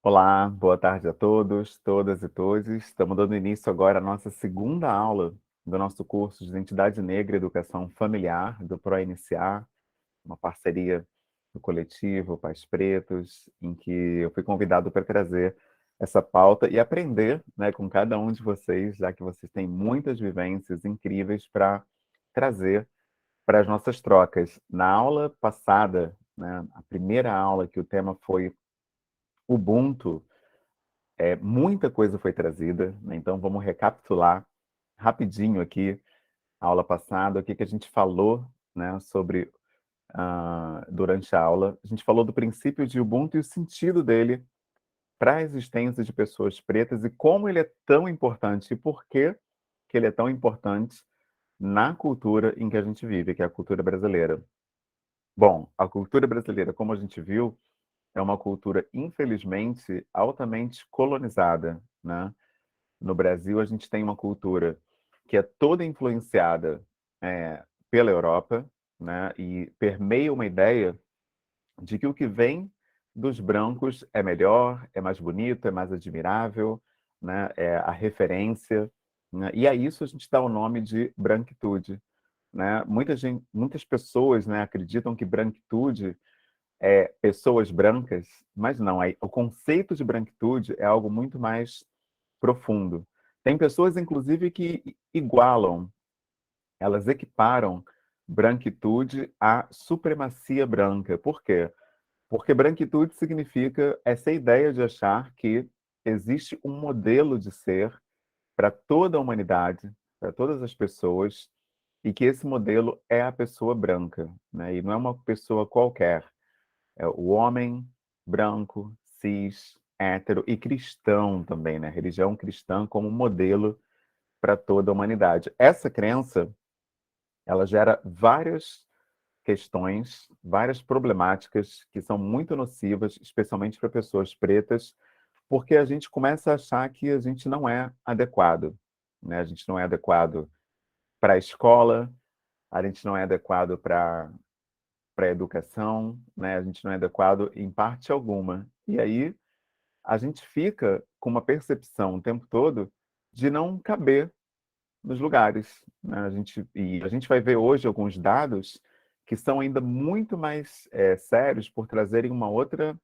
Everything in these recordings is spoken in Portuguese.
Olá, boa tarde a todos, todas e todos. Estamos dando início agora à nossa segunda aula do nosso curso de Identidade Negra e Educação Familiar, do ProIniciar, uma parceria do coletivo Pais Pretos, em que eu fui convidado para trazer essa pauta e aprender, né, com cada um de vocês, já que vocês têm muitas vivências incríveis para trazer para as nossas trocas. Na aula passada, né, a primeira aula que o tema foi Ubuntu, muita coisa foi trazida, né? Então vamos recapitular rapidinho aqui a aula passada, o que que a gente falou, né, sobre durante a aula. A gente falou do princípio de Ubuntu e o sentido dele para a existência de pessoas pretas e como ele é tão importante e por que que ele é tão importante na cultura em que a gente vive, que é a cultura brasileira. Bom, a cultura brasileira, como a gente viu, é uma cultura, infelizmente, altamente colonizada, né? No Brasil, a gente tem uma cultura que é toda influenciada pela Europa, né? E permeia uma ideia de que o que vem dos brancos é melhor, é mais bonito, é mais admirável, né? É a referência, né? E a isso a gente dá o nome de branquitude, né? Muitas pessoas, né, acreditam que branquitude é pessoas brancas, mas não, o conceito de branquitude é algo muito mais profundo. Tem pessoas, inclusive, que igualam, elas equiparam branquitude à supremacia branca. Por quê? Porque branquitude significa essa ideia de achar que existe um modelo de ser para toda a humanidade, para todas as pessoas, e que esse modelo é a pessoa branca, né? E não é uma pessoa qualquer. É o homem branco, cis, hétero e cristão também, né? Religião cristã como modelo para toda a humanidade. Essa crença, ela gera várias questões, várias problemáticas que são muito nocivas, especialmente para pessoas pretas, porque a gente começa a achar que a gente não é adequado, né? A gente não é adequado para a escola, a gente não é adequado para a educação, né? A gente não é adequado em parte alguma. E aí a gente fica com uma percepção o tempo todo de não caber nos lugares, né? A gente vai ver hoje alguns dados que são ainda muito mais sérios por trazerem uma outra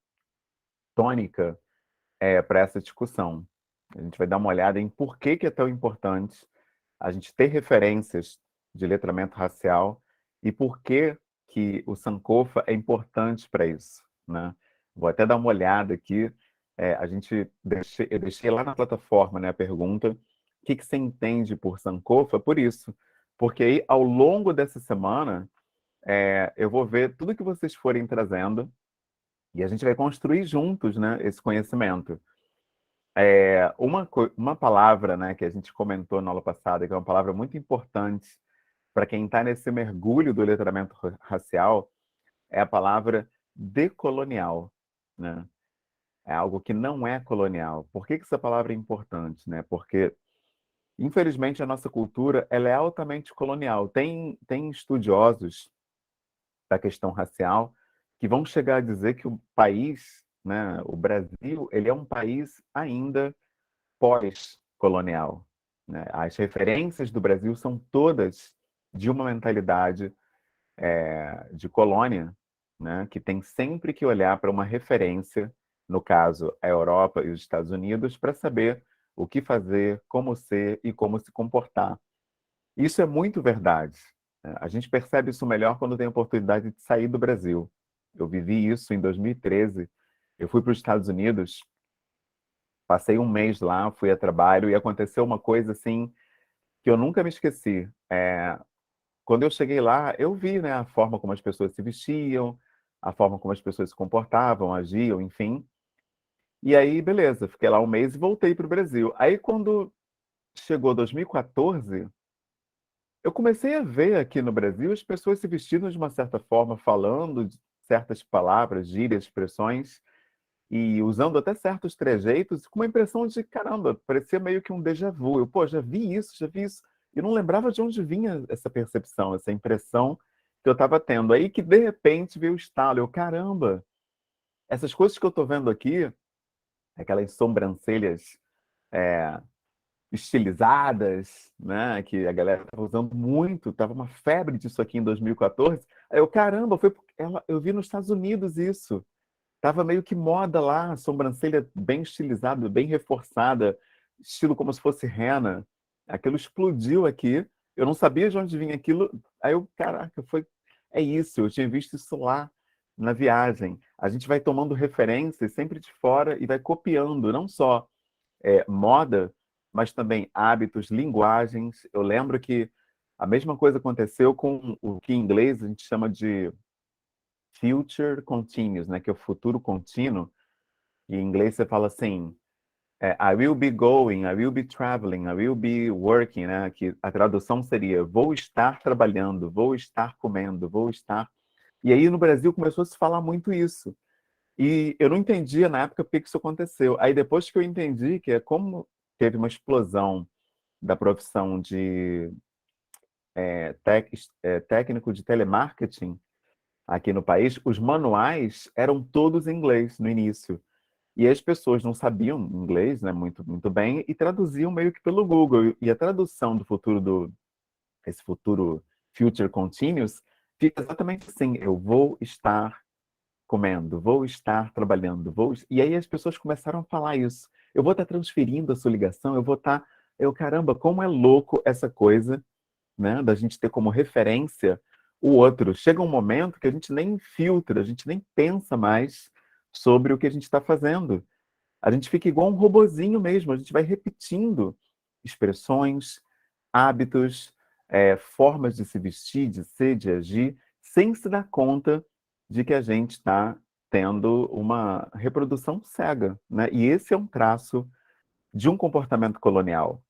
tônica para essa discussão. A gente vai dar uma olhada em por que que é tão importante a gente ter referências de letramento racial e por que que o Sankofa é importante para isso, né? Vou até dar uma olhada aqui. Eu deixei lá na plataforma, né, a pergunta: o que que você entende por Sankofa? Por isso, porque aí ao longo dessa semana eu vou ver tudo que vocês forem trazendo e a gente vai construir juntos, né, esse conhecimento. Uma palavra, né, que a gente comentou na aula passada, que é uma palavra muito importante para quem está nesse mergulho do letramento racial, é a palavra decolonial, né? É algo que não é colonial. Por que que essa palavra é importante, né? Porque, infelizmente, a nossa cultura ela é altamente colonial. Tem estudiosos da questão racial que vão chegar a dizer que o país, né, o Brasil, ele é um país ainda pós-colonial, né? As referências do Brasil são todas de uma mentalidade de colônia, né? Que tem sempre que olhar para uma referência, no caso, a Europa e os Estados Unidos, para saber o que fazer, como ser e como se comportar. Isso é muito verdade, né? A gente percebe isso melhor quando tem a oportunidade de sair do Brasil. Eu vivi isso em 2013. Eu fui para os Estados Unidos. Passei um mês lá, fui a trabalho e aconteceu uma coisa assim que eu nunca me esqueci. Quando eu cheguei lá, eu vi, né, a forma como as pessoas se vestiam, a forma como as pessoas se comportavam, agiam, enfim. E aí, beleza, fiquei lá um mês e voltei para o Brasil. Aí, quando chegou 2014, eu comecei a ver aqui no Brasil as pessoas se vestindo de uma certa forma, falando de certas palavras, gírias, expressões, e usando até certos trejeitos, com uma impressão de, caramba, parecia meio que um déjà vu. Eu, pô, já vi isso, já vi isso. E não lembrava de onde vinha essa percepção, essa impressão que eu estava tendo. Aí que, de repente, veio o estalo. Eu, caramba, essas coisas que eu estou vendo aqui aquelas sobrancelhas é, estilizadas, né? Que a galera estava usando muito, tava uma febre disso aqui em 2014. Aí eu, caramba, foi porque eu vi nos Estados Unidos isso. Tava meio que moda lá, sobrancelha bem estilizada, bem reforçada, estilo como se fosse rena. Aquilo explodiu aqui. Eu não sabia de onde vinha aquilo. Aí eu, caraca, é isso. Eu tinha visto isso lá na viagem. A gente vai tomando referências sempre de fora e vai copiando, não só moda, mas também hábitos, linguagens. Eu lembro que a mesma coisa aconteceu com o que em inglês a gente chama de future continuous, né? Que é o futuro contínuo. E em inglês você fala assim, I will be going, I will be traveling, I will be working, né? Que a tradução seria vou estar trabalhando, vou estar comendo, vou estar. E aí no Brasil começou a se falar muito isso. E eu não entendia na época por que que isso aconteceu. Aí depois que eu entendi que é como teve uma explosão da profissão de técnico de telemarketing aqui no país, os manuais eram todos em inglês no início. E as pessoas não sabiam inglês, né, muito bem, e traduziam meio que pelo Google. E a tradução do futuro esse futuro future continuous fica exatamente assim: eu vou estar comendo, vou estar trabalhando, E aí as pessoas começaram a falar isso. Eu vou estar transferindo a sua ligação, eu vou estar. Eu, caramba, como é louco essa coisa, né, da gente ter como referência o outro. Chega um momento que a gente nem filtra, a gente nem pensa mais sobre o que a gente está fazendo. A gente fica igual um robozinho mesmo, a gente vai repetindo expressões, hábitos, formas de se vestir, de ser, de agir, sem se dar conta de que a gente está tendo uma reprodução cega, né? E esse é um traço de um comportamento colonial,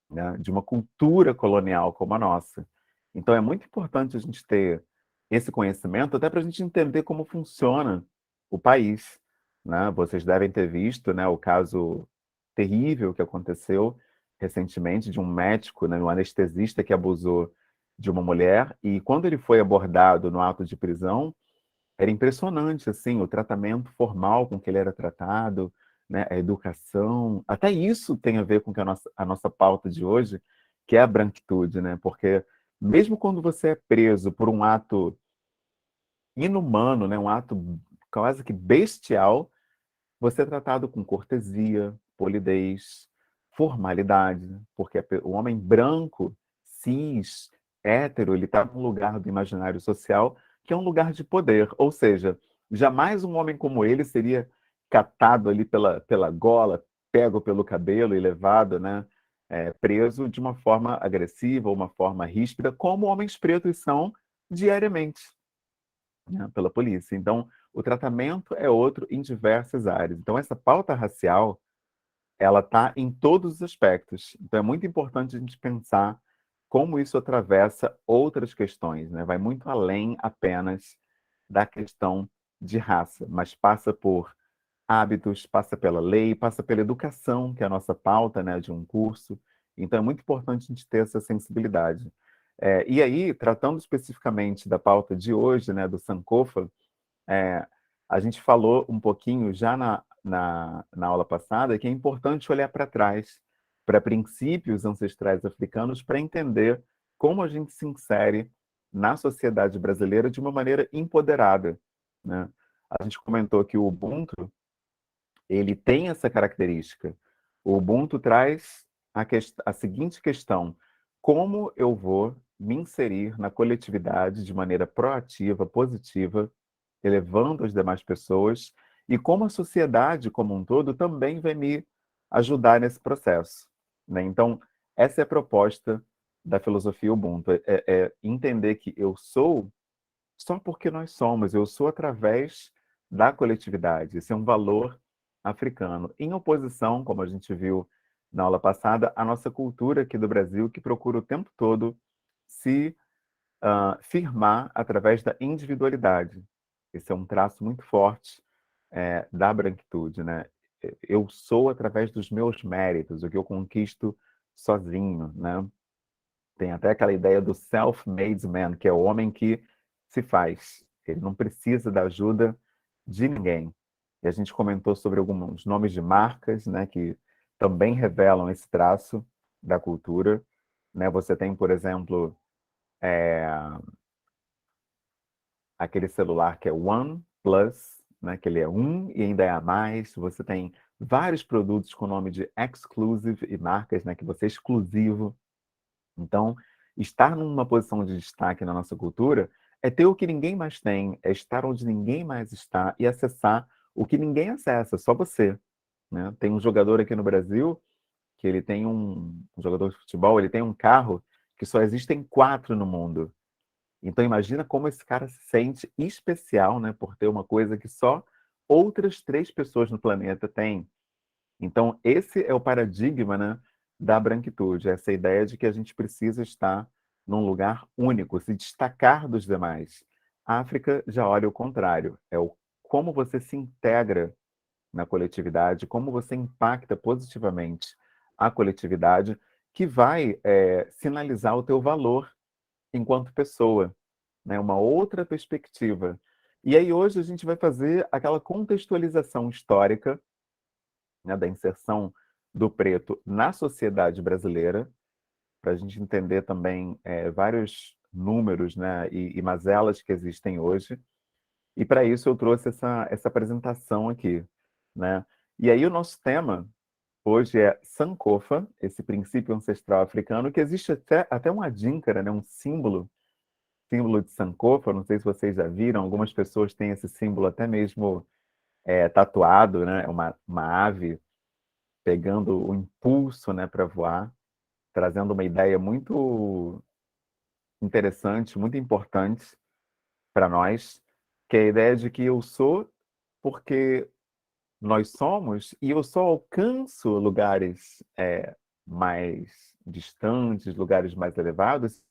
né, de uma cultura colonial como a nossa. Então é muito importante a gente ter esse conhecimento, até para a gente entender como funciona o país, né? Vocês devem ter visto, né, o caso terrível que aconteceu recentemente de um médico, né, um anestesista que abusou de uma mulher, e quando ele foi abordado no ato de prisão, era impressionante, assim, o tratamento formal com que ele era tratado, né, a educação, até isso tem a ver com que a nossa pauta de hoje, que é a branquitude, né? Porque mesmo quando você é preso por um ato inumano, né, um ato quase que bestial, você é tratado com cortesia, polidez, formalidade, porque o homem branco, cis, hétero, ele está num lugar do imaginário social que é um lugar de poder, ou seja, jamais um homem como ele seria catado ali pela gola, pego pelo cabelo e levado, né, preso de uma forma agressiva ou uma forma ríspida, como homens pretos são diariamente, né, pela polícia. Então, o tratamento é outro em diversas áreas. Então, essa pauta racial, ela está em todos os aspectos. Então, é muito importante a gente pensar como isso atravessa outras questões, né? Vai muito além apenas da questão de raça, mas passa por hábitos, passa pela lei, passa pela educação, que é a nossa pauta, né, de um curso. Então, é muito importante a gente ter essa sensibilidade. E aí, tratando especificamente da pauta de hoje, né, do Sankofa, é, a gente falou um pouquinho já na aula passada que é importante olhar para trás, para princípios ancestrais africanos, para entender como a gente se insere na sociedade brasileira de uma maneira empoderada, né? A gente comentou que o Ubuntu, ele tem essa característica. O Ubuntu traz a seguinte questão: como eu vou me inserir na coletividade de maneira proativa, positiva, elevando as demais pessoas, e como a sociedade como um todo também vai me ajudar nesse processo, né? Então, essa é a proposta da filosofia Ubuntu, é entender que eu sou só porque nós somos, eu sou através da coletividade. Esse é um valor africano, em oposição, como a gente viu na aula passada, à nossa cultura aqui do Brasil, que procura o tempo todo se firmar através da individualidade. Esse é um traço muito forte da branquitude, né? Eu sou através dos meus méritos, o que eu conquisto sozinho, né? Tem até aquela ideia do self-made man, que é o homem que se faz. Ele não precisa da ajuda de ninguém. e a gente comentou sobre alguns nomes de marcas, né, que também revelam esse traço da cultura, né? Você tem, por exemplo, aquele celular que é One Plus, né, que ele é um e ainda é a mais. Você tem vários produtos com o nome de exclusive e marcas, né, que você é exclusivo. Então, estar numa posição de destaque na nossa cultura é ter o que ninguém mais tem, é estar onde ninguém mais está e acessar o que ninguém acessa, só você, né? Tem um jogador aqui no Brasil que ele tem um jogador de futebol, ele tem um carro que só existem 4 no mundo. Então imagina como esse cara se sente especial, né, por ter uma coisa que só outras 3 pessoas no planeta têm. Então esse é o paradigma, né, da branquitude, essa ideia de que a gente precisa estar num lugar único, se destacar dos demais. A África já olha o contrário, é o como você se integra na coletividade, como você impacta positivamente a coletividade, que vai sinalizar o teu valor enquanto pessoa, né? Uma outra perspectiva. E aí hoje a gente vai fazer aquela contextualização histórica, né, da inserção do preto na sociedade brasileira, para a gente entender também vários números, né, e mazelas que existem hoje. E para isso eu trouxe essa apresentação aqui, né? E aí o nosso tema hoje é Sankofa, esse princípio ancestral africano, que existe até um adinkara, né, um símbolo de Sankofa, não sei se vocês já viram, algumas pessoas têm esse símbolo até mesmo tatuado, né, uma ave pegando o impulso, né, para voar, trazendo uma ideia muito interessante, muito importante para nós, que é a ideia de que eu sou porque nós somos e eu só alcanço lugares mais distantes, lugares mais elevados,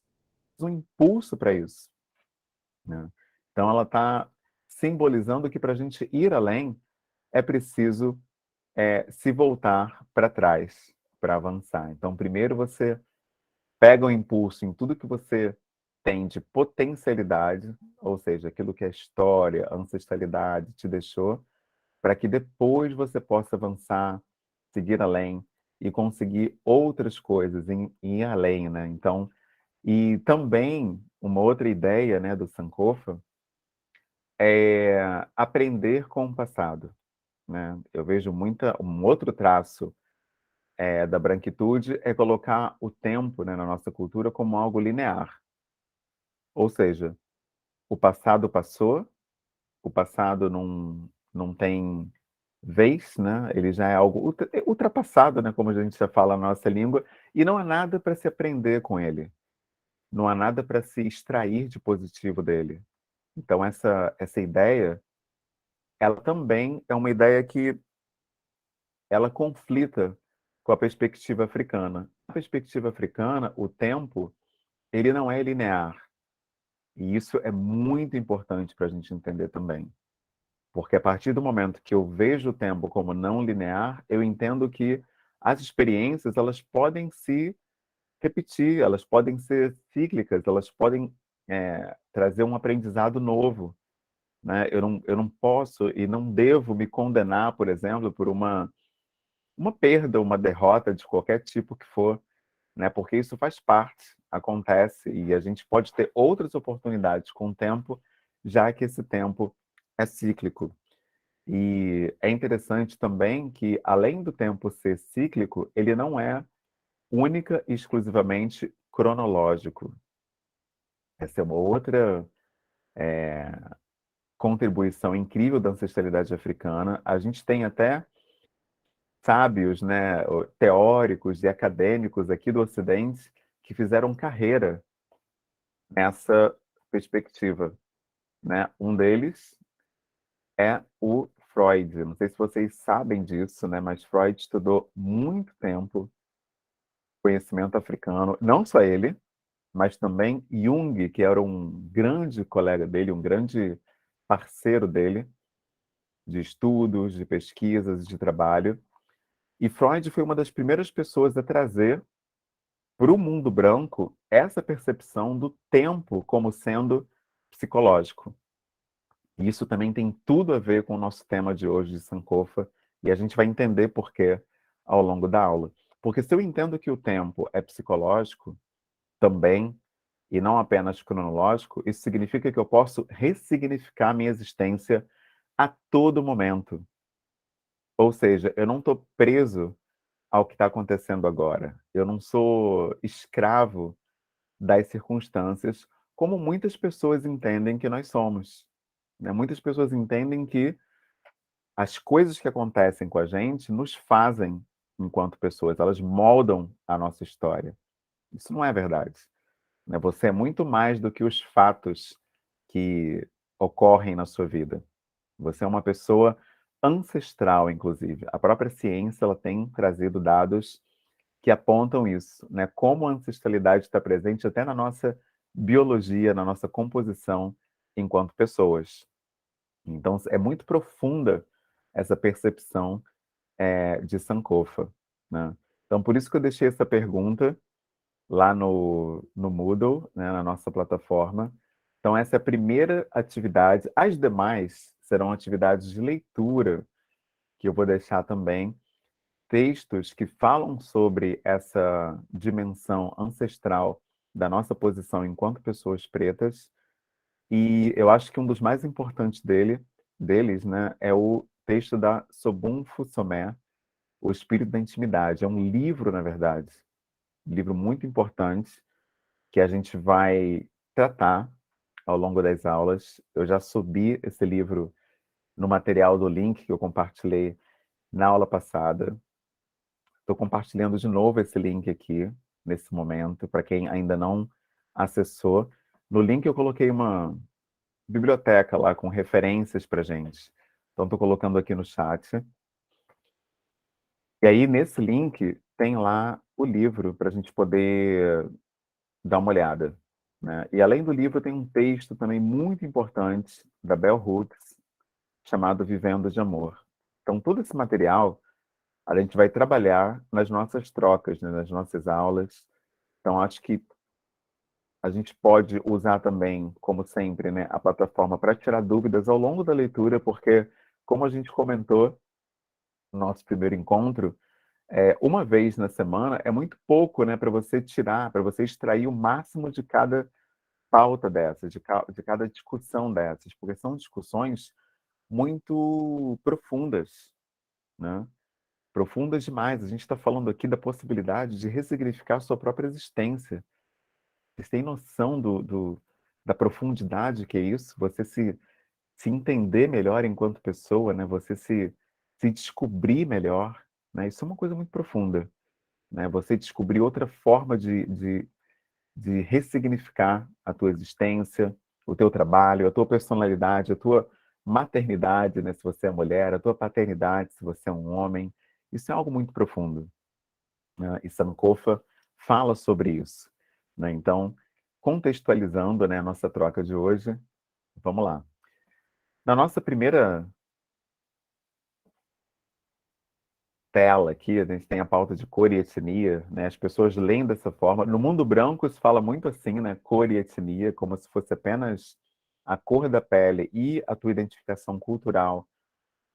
um impulso para isso, né? Então ela está simbolizando que para a gente ir além é preciso se voltar para trás para avançar. Então primeiro você pega o impulso em tudo que você tem de potencialidade, ou seja, aquilo que a história, a ancestralidade te deixou, para que depois você possa avançar, seguir além e conseguir outras coisas, em ir além, né? Então, e também uma outra ideia, né, do Sankofa é aprender com o passado, né? Eu vejo um outro traço da branquitude é colocar o tempo, né, na nossa cultura como algo linear, ou seja, o passado passou, o passado não tem vez, né? Ele já é algo ultrapassado, né? Como a gente já fala na nossa língua, e não há nada para se aprender com ele, não há nada para se extrair de positivo dele. Então essa ideia, ela também é uma ideia que ela conflita com a perspectiva africana. Na perspectiva africana, o tempo ele não é linear, e isso é muito importante para a gente entender também. Porque a partir do momento que eu vejo o tempo como não linear, eu entendo que as experiências elas podem se repetir, elas podem ser cíclicas, elas podem trazer um aprendizado novo, né? Eu não posso e não devo me condenar, por exemplo, por uma perda, uma derrota de qualquer tipo que for, né? Porque isso faz parte, acontece e a gente pode ter outras oportunidades com o tempo, já que esse tempo é cíclico. E é interessante também que, além do tempo ser cíclico, ele não é única e exclusivamente cronológico. Essa é uma outra contribuição incrível da ancestralidade africana. A gente tem até sábios, né, teóricos e acadêmicos aqui do Ocidente que fizeram carreira nessa perspectiva, né? Um deles é o Freud. Não sei se vocês sabem disso, né? Mas Freud estudou muito tempo conhecimento africano, não só ele, mas também Jung, que era um grande colega dele, um grande parceiro dele de estudos, de pesquisas, de trabalho. E Freud foi uma das primeiras pessoas a trazer para o mundo branco essa percepção do tempo como sendo psicológico. E isso também tem tudo a ver com o nosso tema de hoje de Sankofa, e a gente vai entender por quê ao longo da aula. Porque se eu entendo que o tempo é psicológico também, e não apenas cronológico, isso significa que eu posso ressignificar a minha existência a todo momento. Ou seja, eu não estou preso ao que está acontecendo agora. Eu não sou escravo das circunstâncias, como muitas pessoas entendem que nós somos, né? Muitas pessoas entendem que as coisas que acontecem com a gente nos fazem enquanto pessoas, elas moldam a nossa história. Isso não é verdade, né? Você é muito mais do que os fatos que ocorrem na sua vida. Você é uma pessoa ancestral, inclusive. A própria ciência ela tem trazido dados que apontam isso, né? Como a ancestralidade está presente até na nossa biologia, na nossa composição enquanto pessoas. Então, é muito profunda essa percepção de Sankofa, né? Então, por isso que eu deixei essa pergunta lá no Moodle, né, na nossa plataforma. Então, essa é a primeira atividade. As demais serão atividades de leitura, que eu vou deixar também textos que falam sobre essa dimensão ancestral da nossa posição enquanto pessoas pretas. E eu acho que um dos mais importantes deles, né, é o texto da Sobun Fusomé, O Espírito da Intimidade. É um livro, na verdade, um livro muito importante que a gente vai tratar ao longo das aulas. Eu já subi esse livro no material do link que eu compartilhei na aula passada. Estou compartilhando de novo esse link aqui, nesse momento, para quem ainda não acessou. No link eu coloquei uma biblioteca lá com referências para gente. Então, estou colocando aqui no chat. E aí, nesse link, tem lá o livro para a gente poder dar uma olhada, né? E além do livro, tem um texto também muito importante da Bell Hooks, chamado Vivendo de Amor. Então, todo esse material a gente vai trabalhar nas nossas trocas, né, nas nossas aulas. Então, acho que a gente pode usar também, como sempre, né, a plataforma para tirar dúvidas ao longo da leitura, porque, como a gente comentou no nosso primeiro encontro, uma vez na semana é muito pouco, né, para você tirar, para você extrair o máximo de cada pauta dessas, de cada discussão dessas, porque são discussões muito profundas, né? Profundas demais. A gente está falando aqui da possibilidade de ressignificar a sua própria existência. Vocês têm noção da profundidade que é isso? Você se entender melhor enquanto pessoa, né? Você se descobrir melhor, né? Isso é uma coisa muito profunda, né? Você descobrir outra forma de ressignificar a tua existência, o teu trabalho, a tua personalidade, a tua maternidade, né? Se você é mulher, a tua paternidade, se você é um homem. Isso é algo muito profundo, né? E Sankofa fala sobre isso, né? Então, contextualizando, né, a nossa troca de hoje, vamos lá. Na nossa primeira tela aqui, a gente tem a pauta de cor e etnia, né? As pessoas leem dessa forma. No mundo branco se fala muito assim, né? Cor e etnia, como se fosse apenas a cor da pele e a tua identificação cultural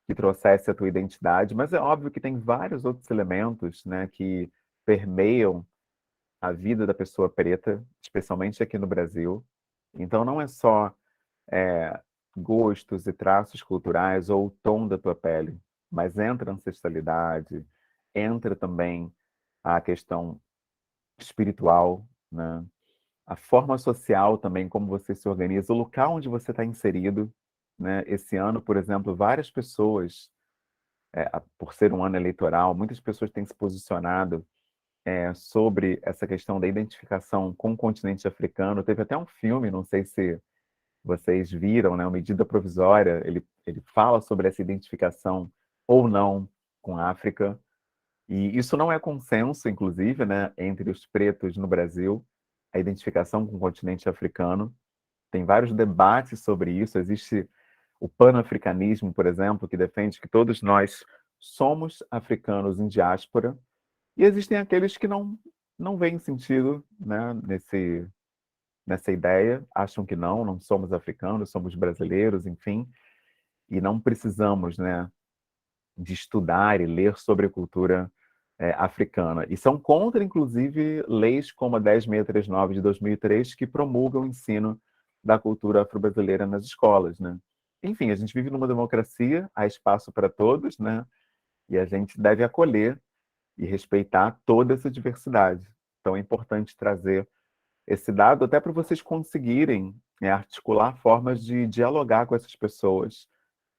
que trouxesse a tua identidade, mas é óbvio que tem vários outros elementos, né, que permeiam a vida da pessoa preta, especialmente aqui no Brasil. Então não é só é, gostos e traços culturais ou o tom da tua pele, mas entra a ancestralidade, entra também a questão espiritual, né? A forma social também, como você se organiza, o local onde você está inserido, né? Esse ano, por exemplo, várias pessoas, por ser um ano eleitoral, muitas pessoas têm se posicionado sobre essa questão da identificação com o continente africano. Teve até um filme, não sei se vocês viram, né, o Medida Provisória, ele fala sobre essa identificação ou não com a África. E isso não é consenso, inclusive, né, entre os pretos no Brasil, a identificação com o continente africano. Tem vários debates sobre isso. Existe o panafricanismo, por exemplo, que defende que todos nós somos africanos em diáspora, e existem aqueles que não veem sentido, né, nessa ideia, acham que não somos africanos, somos brasileiros, enfim, e não precisamos, né, de estudar e ler sobre a cultura africana. E são contra, inclusive, leis como a 10.639 de 2003, que promulgam o ensino da cultura afro-brasileira nas escolas, né? Enfim, a gente vive numa democracia, há espaço para todos, né? E a gente deve acolher e respeitar toda essa diversidade. Então é importante trazer esse dado até para vocês conseguirem, né, articular formas de dialogar com essas pessoas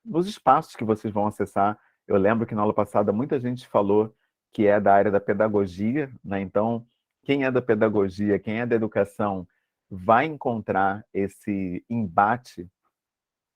nos espaços que vocês vão acessar. Eu lembro que na aula passada muita gente falou que é da área da pedagogia, né? Então, quem é da pedagogia, quem é da educação, vai encontrar esse embate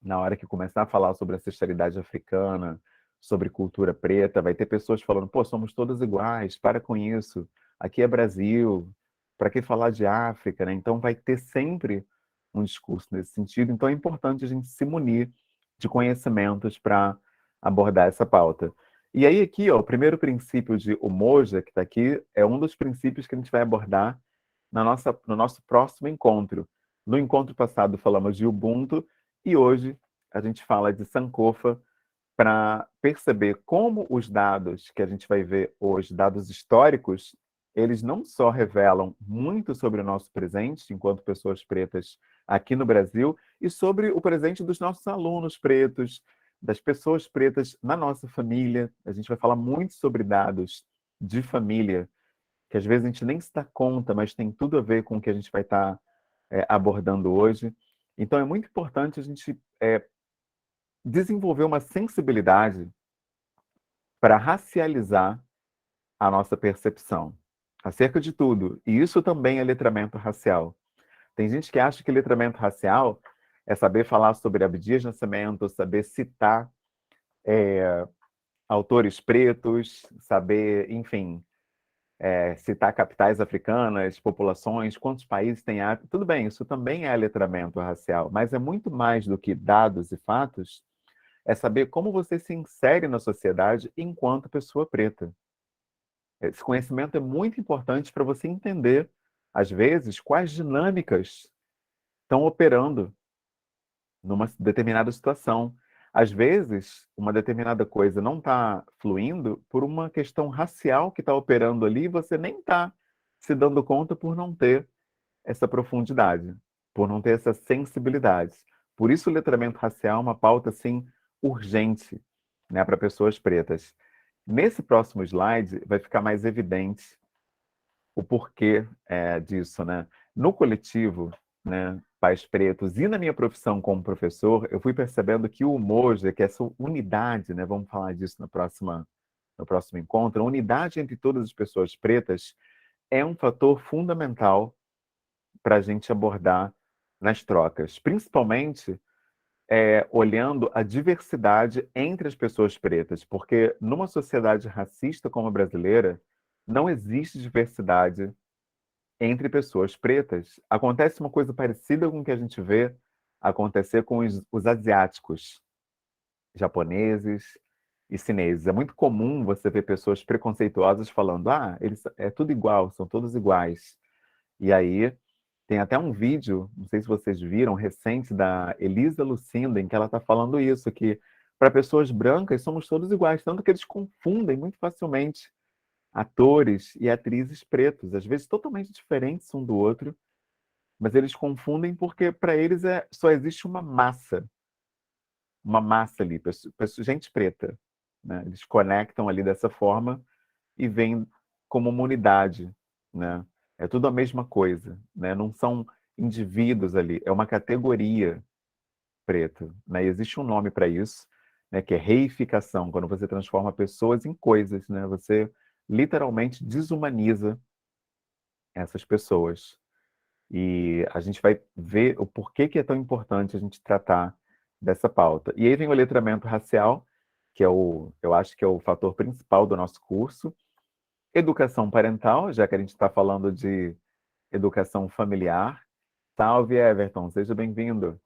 na hora que começar a falar sobre ancestralidade africana, sobre cultura preta. Vai ter pessoas falando: pô, somos todas iguais, para com isso, aqui é Brasil, para que falar de África, né? Então vai ter sempre um discurso nesse sentido. Então é importante a gente se munir de conhecimentos para abordar essa pauta. E aí aqui, ó, o primeiro princípio de Umoja, que está aqui, é um dos princípios que a gente vai abordar no nosso próximo encontro. No encontro passado falamos de Ubuntu, e hoje a gente fala de Sankofa, para perceber como os dados que a gente vai ver hoje, dados históricos, eles não só revelam muito sobre o nosso presente, enquanto pessoas pretas aqui no Brasil, e sobre o presente dos nossos alunos pretos, das pessoas pretas na nossa família. A gente vai falar muito sobre dados de família, que às vezes a gente nem se dá conta, mas tem tudo a ver com o que a gente vai estar abordando hoje. Então é muito importante a gente desenvolver uma sensibilidade para racializar a nossa percepção acerca de tudo. E isso também é letramento racial. Tem gente que acha que letramento racial é saber falar sobre Abdias Nascimento, saber citar autores pretos, saber, enfim, citar capitais africanas, populações, quantos países tem África. Tudo bem, isso também é letramento racial, mas é muito mais do que dados e fatos, é saber como você se insere na sociedade enquanto pessoa preta. Esse conhecimento é muito importante para você entender, às vezes, quais dinâmicas estão operando numa determinada situação. Às vezes, uma determinada coisa não está fluindo por uma questão racial que está operando ali e você nem está se dando conta por não ter essa profundidade, por não ter essa sensibilidade. Por isso, o letramento racial é uma pauta assim urgente, né, para pessoas pretas. Nesse próximo slide vai ficar mais evidente o porquê disso, né? No coletivo, né, Pais Pretos, e na minha profissão como professor, eu fui percebendo que o Umoja, que é essa unidade, né, vamos falar disso no próximo encontro, a unidade entre todas as pessoas pretas é um fator fundamental para a gente abordar nas trocas, principalmente olhando a diversidade entre as pessoas pretas, porque numa sociedade racista como a brasileira, não existe diversidade entre pessoas pretas. Acontece uma coisa parecida com o que a gente vê acontecer com os asiáticos, japoneses e chineses. É muito comum você ver pessoas preconceituosas falando: ah, eles é tudo igual, são todos iguais. E aí tem até um vídeo, não sei se vocês viram, recente, da Elisa Lucinda, em que ela está falando isso, que para pessoas brancas somos todos iguais, tanto que eles confundem muito facilmente atores e atrizes pretos, às vezes totalmente diferentes um do outro, mas eles confundem porque para eles só existe uma massa ali, gente preta, né? Eles conectam ali dessa forma e veem como uma unidade, né? É tudo a mesma coisa, né? Não são indivíduos ali, é uma categoria preta, né? E existe um nome para isso, né? Que é reificação, quando você transforma pessoas em coisas, né? Você literalmente desumaniza essas pessoas. E a gente vai ver o porquê que é tão importante a gente tratar dessa pauta. E aí vem o letramento racial, que eu acho que é o fator principal do nosso curso. Educação parental, já que a gente está falando de educação familiar. Salve, Everton, seja bem-vindo.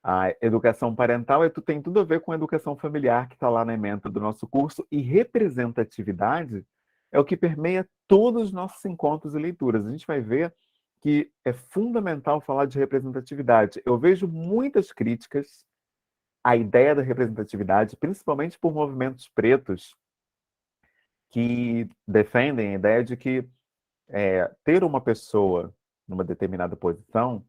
A educação parental tem tudo a ver com a educação familiar que está lá na ementa do nosso curso, e representatividade é o que permeia todos os nossos encontros e leituras. A gente vai ver que é fundamental falar de representatividade. Eu vejo muitas críticas à ideia da representatividade, principalmente por movimentos pretos que defendem a ideia de que ter uma pessoa numa determinada posição,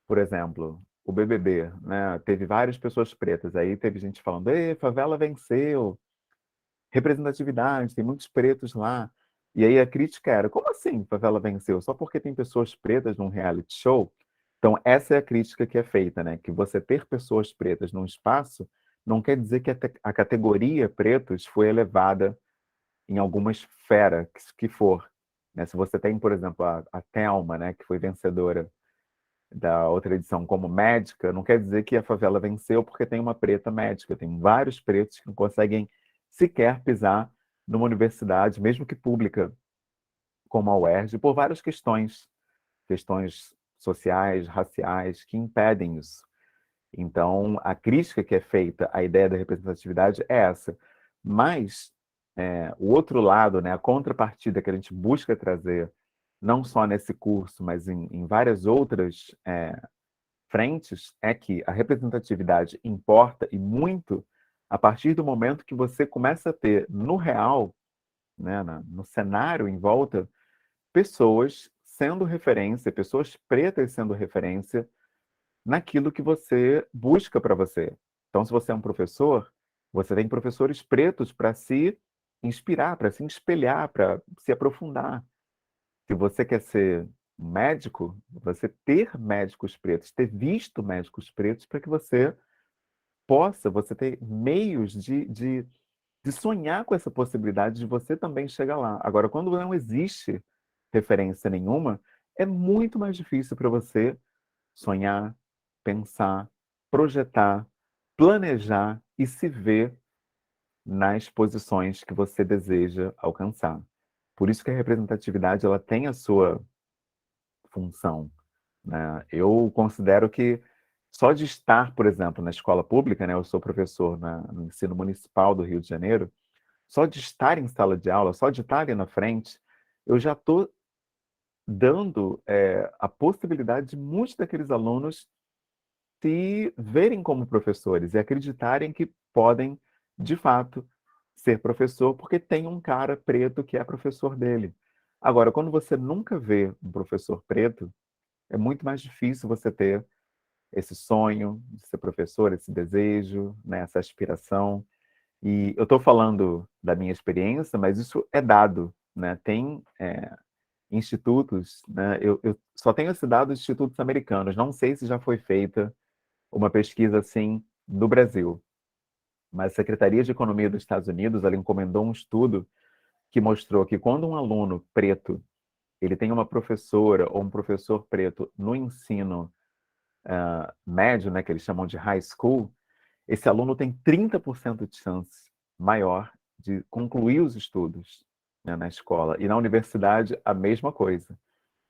por exemplo, o BBB, né, teve várias pessoas pretas, aí teve gente falando, ei, favela venceu, representatividade, tem muitos pretos lá. E aí a crítica era, como assim favela venceu? Só porque tem pessoas pretas num reality show? Então essa é a crítica que é feita, né? Que você ter pessoas pretas num espaço não quer dizer que a categoria pretos foi elevada em alguma esfera que for. Né? Se você tem, por exemplo, a Thelma, né, que foi vencedora da outra edição como médica, não quer dizer que a favela venceu porque tem uma preta médica. Tem vários pretos que não conseguem sequer pisar numa universidade, mesmo que pública, como a UERJ, por várias questões sociais, raciais, que impedem isso. Então, a crítica que é feita à ideia da representatividade é essa. Mas o outro lado, né, a contrapartida que a gente busca trazer, não só nesse curso, mas em várias outras frentes, é que a representatividade importa e muito a partir do momento que você começa a ter no real, né, no cenário em volta, pessoas sendo referência, pessoas pretas sendo referência naquilo que você busca para você. Então, se você é um professor, você tem professores pretos para se inspirar, para se espelhar, para se aprofundar. Se você quer ser médico, você ter médicos pretos, ter visto médicos pretos para que você ter meios de sonhar com essa possibilidade de você também chegar lá. Agora, quando não existe referência nenhuma, é muito mais difícil para você sonhar, pensar, projetar, planejar e se ver nas posições que você deseja alcançar. Por isso que a representatividade ela tem a sua função, né? Eu considero que só de estar, por exemplo, na escola pública, né, eu sou professor no ensino municipal do Rio de Janeiro, só de estar em sala de aula, só de estar ali na frente, eu já estou dando a possibilidade de muitos daqueles alunos se verem como professores e acreditarem que podem, de fato, ser professor, porque tem um cara preto que é professor dele. Agora, quando você nunca vê um professor preto, é muito mais difícil você ter esse sonho de ser professor, esse desejo, né, essa aspiração. E eu estou falando da minha experiência, mas isso é dado, né? Tem institutos, né? Eu só tenho esse dado dos institutos americanos. Não sei se já foi feita uma pesquisa assim no Brasil, mas a Secretaria de Economia dos Estados Unidos ela encomendou um estudo que mostrou que quando um aluno preto ele tem uma professora ou um professor preto no ensino médio, né, que eles chamam de high school, esse aluno tem 30% de chance maior de concluir os estudos, né, na escola. E na universidade, a mesma coisa.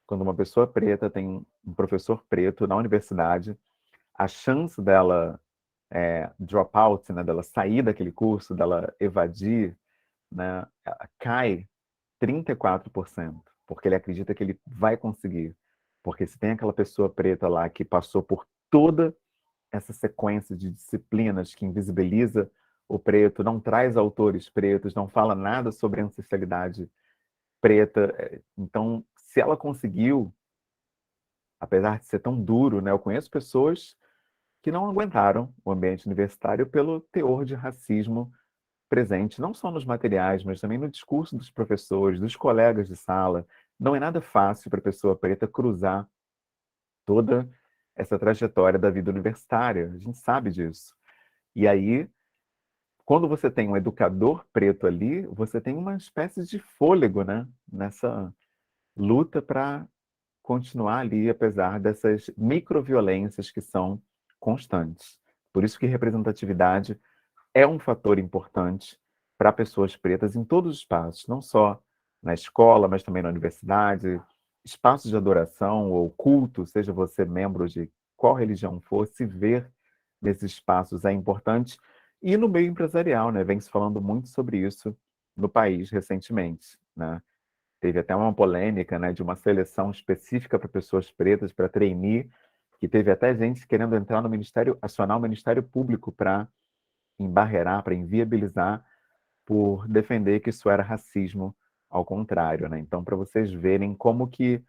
Quando uma pessoa preta tem um professor preto na universidade, a chance dela drop out, né, dela sair daquele curso, dela evadir, né, cai 34%, porque ele acredita que ele vai conseguir. Porque se tem aquela pessoa preta lá que passou por toda essa sequência de disciplinas que invisibiliza o preto, não traz autores pretos, não fala nada sobre ancestralidade preta. Então, se ela conseguiu, apesar de ser tão duro, né, eu conheço pessoas que não aguentaram o ambiente universitário pelo teor de racismo presente, não só nos materiais, mas também no discurso dos professores, dos colegas de sala. Não é nada fácil para a pessoa preta cruzar toda essa trajetória da vida universitária. A gente sabe disso. E aí, quando você tem um educador preto ali, você tem uma espécie de fôlego, né? Nessa luta para continuar ali, apesar dessas microviolências que são constantes. Por isso que representatividade é um fator importante para pessoas pretas em todos os espaços, não só na escola, mas também na universidade, espaços de adoração ou culto, seja você membro de qual religião for, se ver nesses espaços é importante. E no meio empresarial, né? Vem se falando muito sobre isso no país recentemente, né? Teve até uma polêmica, né, de uma seleção específica para pessoas pretas, para trainee, que teve até gente querendo entrar no Ministério, acionar o Ministério Público para embarrear, para inviabilizar, por defender que isso era racismo, ao contrário, né? Então, para vocês verem como que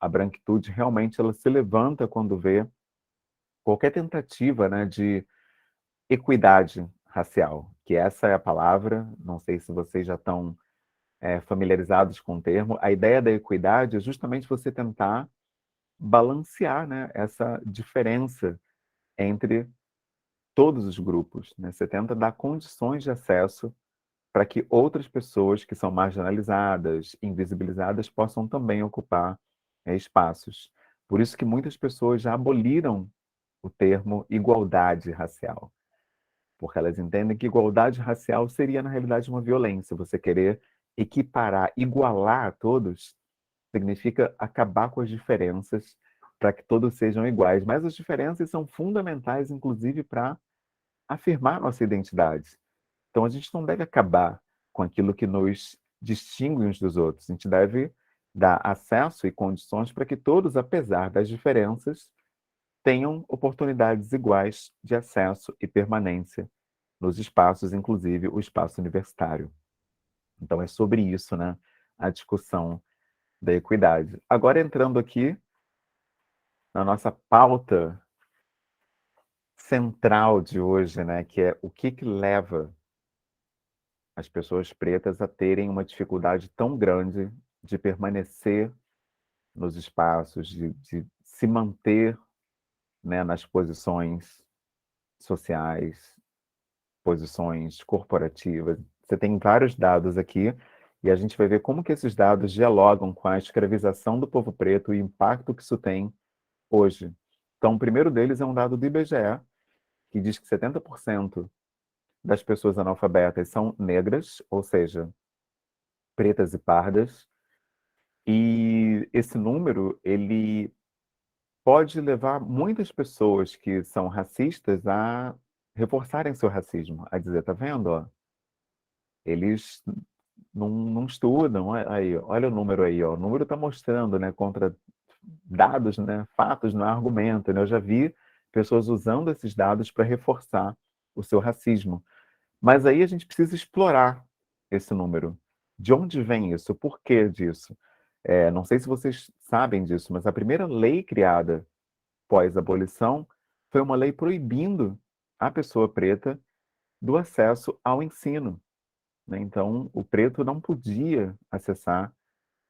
a branquitude realmente ela se levanta quando vê qualquer tentativa, né, de equidade racial, que essa é a palavra, não sei se vocês já estão familiarizados com o termo. A ideia da equidade é justamente você tentar balancear, né, essa diferença entre todos os grupos, né? Você tenta dar condições de acesso para que outras pessoas que são marginalizadas, invisibilizadas, possam também ocupar espaços. Por isso que muitas pessoas já aboliram o termo igualdade racial, porque elas entendem que igualdade racial seria, na realidade, uma violência. Você querer equiparar, igualar a todos, significa acabar com as diferenças para que todos sejam iguais. Mas as diferenças são fundamentais, inclusive, para afirmar nossa identidade. Então, a gente não deve acabar com aquilo que nos distingue uns dos outros. A gente deve dar acesso e condições para que todos, apesar das diferenças, tenham oportunidades iguais de acesso e permanência nos espaços, inclusive o espaço universitário. Então, é sobre isso, né, a discussão da equidade. Agora, entrando aqui na nossa pauta central de hoje, né, que é o que leva as pessoas pretas a terem uma dificuldade tão grande de permanecer nos espaços, de se manter, né, nas posições sociais, posições corporativas. Você tem vários dados aqui e a gente vai ver como que esses dados dialogam com a escravização do povo preto e o impacto que isso tem hoje. Então, o primeiro deles é um dado do IBGE, que diz que 70% das pessoas analfabetas são negras, ou seja, pretas e pardas, e esse número, ele pode levar muitas pessoas que são racistas a reforçarem seu racismo, a dizer, tá vendo, ó, eles não estudam, aí, olha o número aí, ó, o número está mostrando, né, contra dados, né, fatos, não é argumento, né, eu já vi pessoas usando esses dados para reforçar o seu racismo. Mas aí a gente precisa explorar esse número. De onde vem isso? Por que disso? Não sei se vocês sabem disso, mas a primeira lei criada pós-abolição foi uma lei proibindo a pessoa preta do acesso ao ensino, né? Então, o preto não podia acessar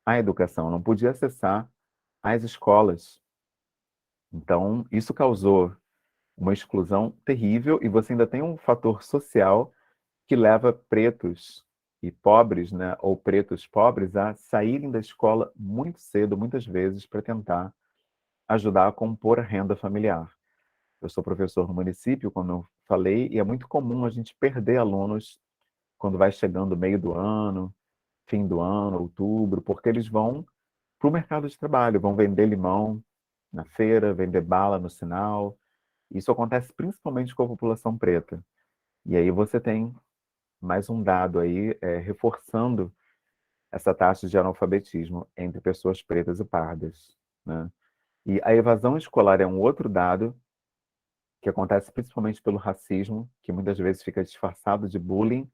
a educação, não podia acessar as escolas. Então, isso causou uma exclusão terrível e você ainda tem um fator social que leva pretos e pobres, né, ou pretos pobres, a saírem da escola muito cedo, muitas vezes, para tentar ajudar a compor a renda familiar. Eu sou professor no município, como eu falei, e é muito comum a gente perder alunos quando vai chegando o meio do ano, fim do ano, outubro, porque eles vão para o mercado de trabalho, vão vender limão na feira, vender bala no sinal. Isso acontece principalmente com a população preta. E aí você tem mais um dado aí reforçando essa taxa de analfabetismo entre pessoas pretas e pardas, né? E a evasão escolar é um outro dado que acontece principalmente pelo racismo, que muitas vezes fica disfarçado de bullying,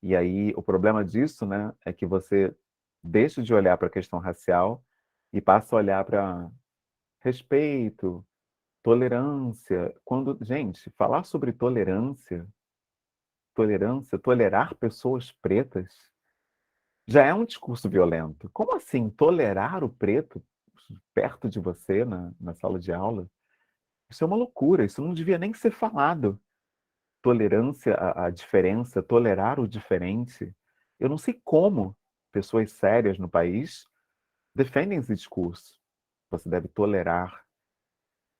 e aí o problema disso, né, é que você deixa de olhar para a questão racial e passa a olhar para respeito, tolerância. Quando, gente, falar sobre tolerância, tolerar pessoas pretas, já é um discurso violento. Como assim tolerar o preto perto de você na sala de aula? Isso é uma loucura, isso não devia nem ser falado. Tolerância à diferença, tolerar o diferente. Eu não sei como pessoas sérias no país defendem esse discurso. Você deve tolerar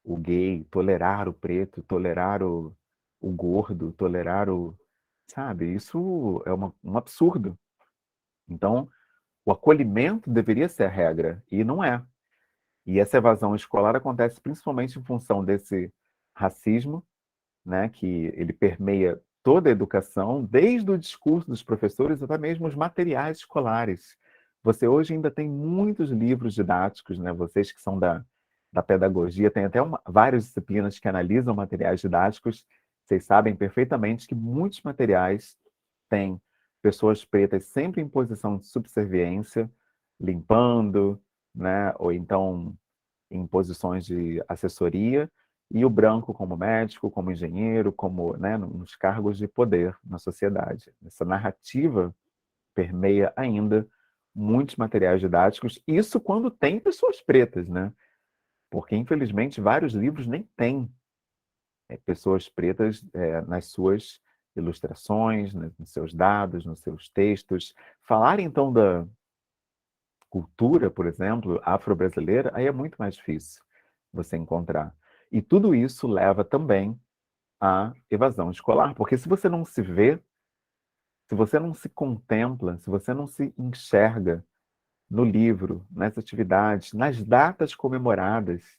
o gay, tolerar o preto, tolerar o gordo, tolerar o. Sabe? Isso é um absurdo. Então, o acolhimento deveria ser a regra, e não é. E essa evasão escolar acontece principalmente em função desse racismo, né, que ele permeia toda a educação, desde o discurso dos professores até mesmo os materiais escolares. Você hoje ainda tem muitos livros didáticos, né? Vocês que são da pedagogia, tem até várias disciplinas que analisam materiais didáticos. Vocês sabem perfeitamente que muitos materiais têm pessoas pretas sempre em posição de subserviência, limpando, né? Ou então em posições de assessoria, e o branco como médico, como engenheiro, como, né, nos cargos de poder na sociedade. Essa narrativa permeia ainda muitos materiais didáticos, isso quando tem pessoas pretas, né? Porque, infelizmente, vários livros nem têm pessoas pretas nas suas ilustrações, né, nos seus dados, nos seus textos. Falar, então, da cultura, por exemplo, afro-brasileira, aí é muito mais difícil você encontrar. E tudo isso leva também à evasão escolar, porque se você não se vê, se você não se contempla, se você não se enxerga no livro, nas atividades, nas datas comemoradas,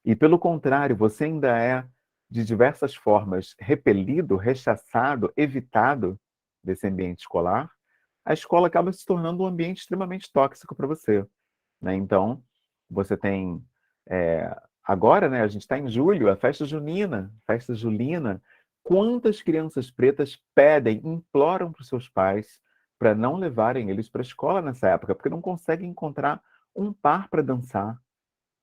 e pelo contrário, você ainda é, de diversas formas, repelido, rechaçado, evitado desse ambiente escolar, a escola acaba se tornando um ambiente extremamente tóxico para você, né? Então, você tem agora, né? A gente está em julho, a festa junina, festa julina. Quantas crianças pretas pedem, imploram para os seus pais para não levarem eles para a escola nessa época, porque não conseguem encontrar um par para dançar.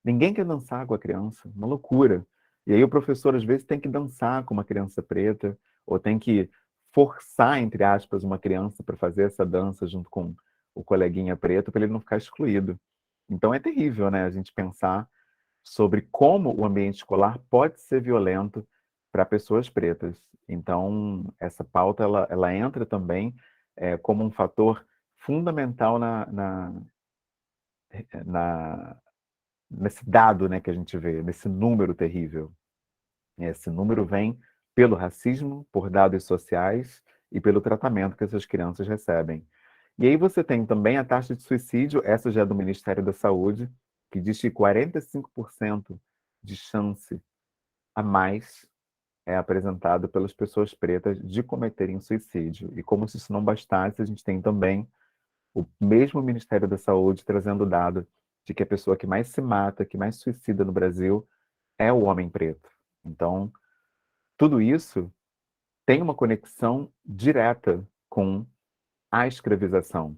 Ninguém quer dançar com a criança, uma loucura. E aí o professor às vezes tem que dançar com uma criança preta, ou tem que forçar, entre aspas, uma criança para fazer essa dança junto com o coleguinha preto, para ele não ficar excluído. Então é terrível, né, a gente pensar sobre como o ambiente escolar pode ser violento para pessoas pretas. Então, essa pauta ela entra também como um fator fundamental na, nesse dado, né, que a gente vê, nesse número terrível. Esse número vem pelo racismo, por dados sociais e pelo tratamento que essas crianças recebem. E aí você tem também a taxa de suicídio, essa já é do Ministério da Saúde, que diz que 45% de chance a mais é apresentado pelas pessoas pretas de cometerem suicídio. E como se isso não bastasse, a gente tem também o mesmo Ministério da Saúde trazendo o dado de que a pessoa que mais se mata, que mais suicida no Brasil é o homem preto. Então, tudo isso tem uma conexão direta com a escravização.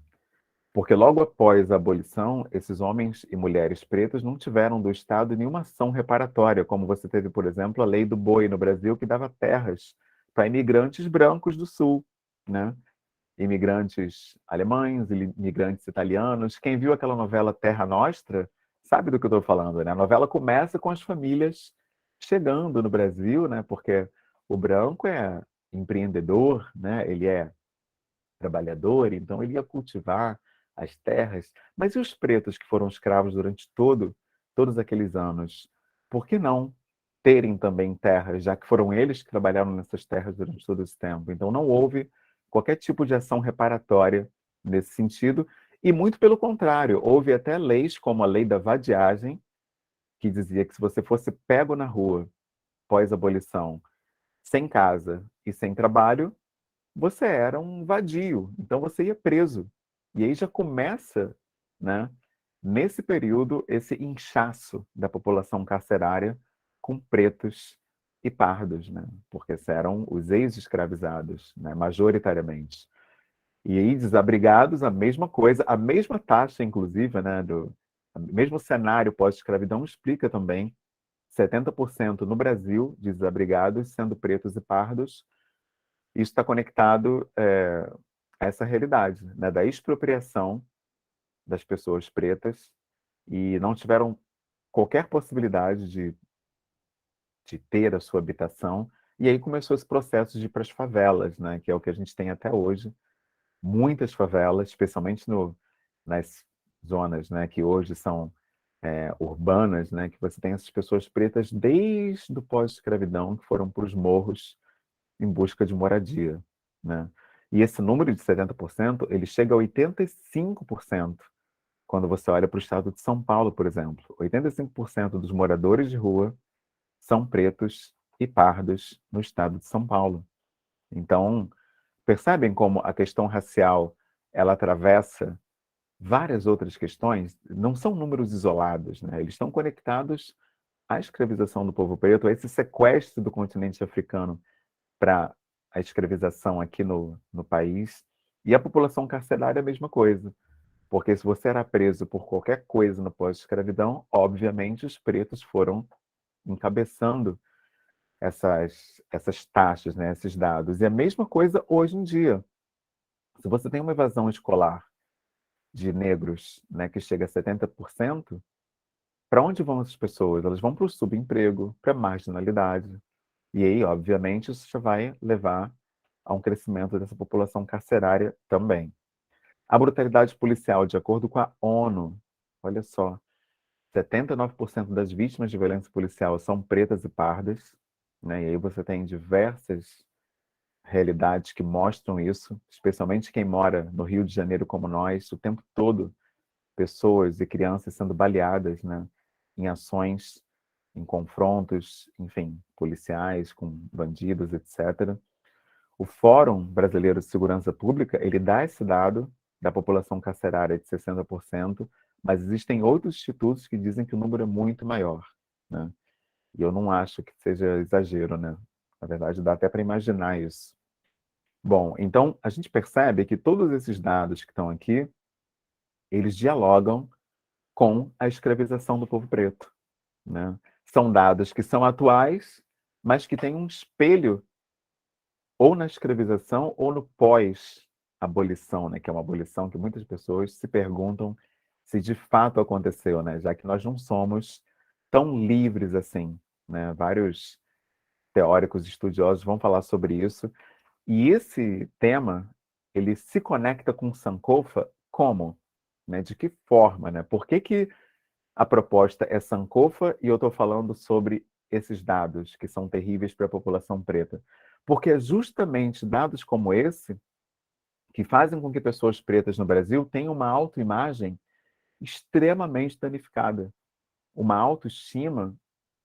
Porque logo após a abolição, esses homens e mulheres pretos não tiveram do Estado nenhuma ação reparatória, como você teve, por exemplo, a Lei do Boi no Brasil, que dava terras para imigrantes brancos do Sul, né? Imigrantes alemães, imigrantes italianos. Quem viu aquela novela Terra Nostra sabe do que eu estou falando, né? A novela começa com as famílias chegando no Brasil, né? Porque o branco é empreendedor, né? Ele é trabalhador, então ele ia cultivar as terras. Mas e os pretos que foram escravos durante todos aqueles anos? Por que não terem também terras, já que foram eles que trabalharam nessas terras durante todo esse tempo? Então não houve qualquer tipo de ação reparatória nesse sentido, e muito pelo contrário, houve até leis como a lei da vadiagem, que dizia que se você fosse pego na rua pós-abolição, sem casa e sem trabalho, você era um vadio, então você ia preso. E aí já começa, né, nesse período, esse inchaço da população carcerária com pretos e pardos, né, porque esses eram os ex-escravizados, né, majoritariamente. E aí, desabrigados, a mesma coisa, a mesma taxa, inclusive, né, o mesmo cenário pós-escravidão explica também 70% no Brasil de desabrigados sendo pretos e pardos. Isso está conectado a essa realidade, né, da expropriação das pessoas pretas e não tiveram qualquer possibilidade de ter a sua habitação. E aí começou esse processo de ir para as favelas, né, que é o que a gente tem até hoje. Muitas favelas, especialmente nas zonas, né, que hoje são urbanas, né, que você tem essas pessoas pretas desde o pós-escravidão que foram para os morros em busca de moradia, né? E esse número de 70%, ele chega a 85% quando você olha para o estado de São Paulo, por exemplo. 85% dos moradores de rua são pretos e pardos no estado de São Paulo. Então, percebem como a questão racial ela atravessa várias outras questões, não são números isolados, né? Eles estão conectados à escravização do povo preto, a esse sequestro do continente africano para a escravização aqui no país. E a população carcerária é a mesma coisa. Porque se você era preso por qualquer coisa no pós-escravidão, obviamente os pretos foram encabeçando essas taxas, né, esses dados. E a mesma coisa hoje em dia. Se você tem uma evasão escolar de negros, né, que chega a 70%, para onde vão essas pessoas? Elas vão para o subemprego, para a marginalidade. E aí, obviamente, isso já vai levar a um crescimento dessa população carcerária também. A brutalidade policial, de acordo com a ONU, olha só, 79% das vítimas de violência policial são pretas e pardas, né? E aí você tem diversas realidades que mostram isso, especialmente quem mora no Rio de Janeiro como nós, o tempo todo pessoas e crianças sendo baleadas, né? Em ações, em confrontos, enfim, policiais com bandidos, etc. O Fórum Brasileiro de Segurança Pública, ele dá esse dado da população carcerária de 60%, mas existem outros institutos que dizem que o número é muito maior, né? E eu não acho que seja exagero, né? Na verdade, dá até para imaginar isso. Bom, então a gente percebe que todos esses dados que estão aqui, eles dialogam com a escravização do povo preto, né? São dados que são atuais, mas que têm um espelho ou na escravização ou no pós-abolição, né? Que é uma abolição que muitas pessoas se perguntam se de fato aconteceu, né? Já que nós não somos tão livres assim, né? Vários teóricos estudiosos vão falar sobre isso. E esse tema, ele se conecta com Sankofa como? Né? De que forma, né? Por que que a proposta é Sankofa e eu estou falando sobre esses dados que são terríveis para a população preta? Porque é justamente dados como esse que fazem com que pessoas pretas no Brasil tenham uma autoimagem extremamente danificada, uma autoestima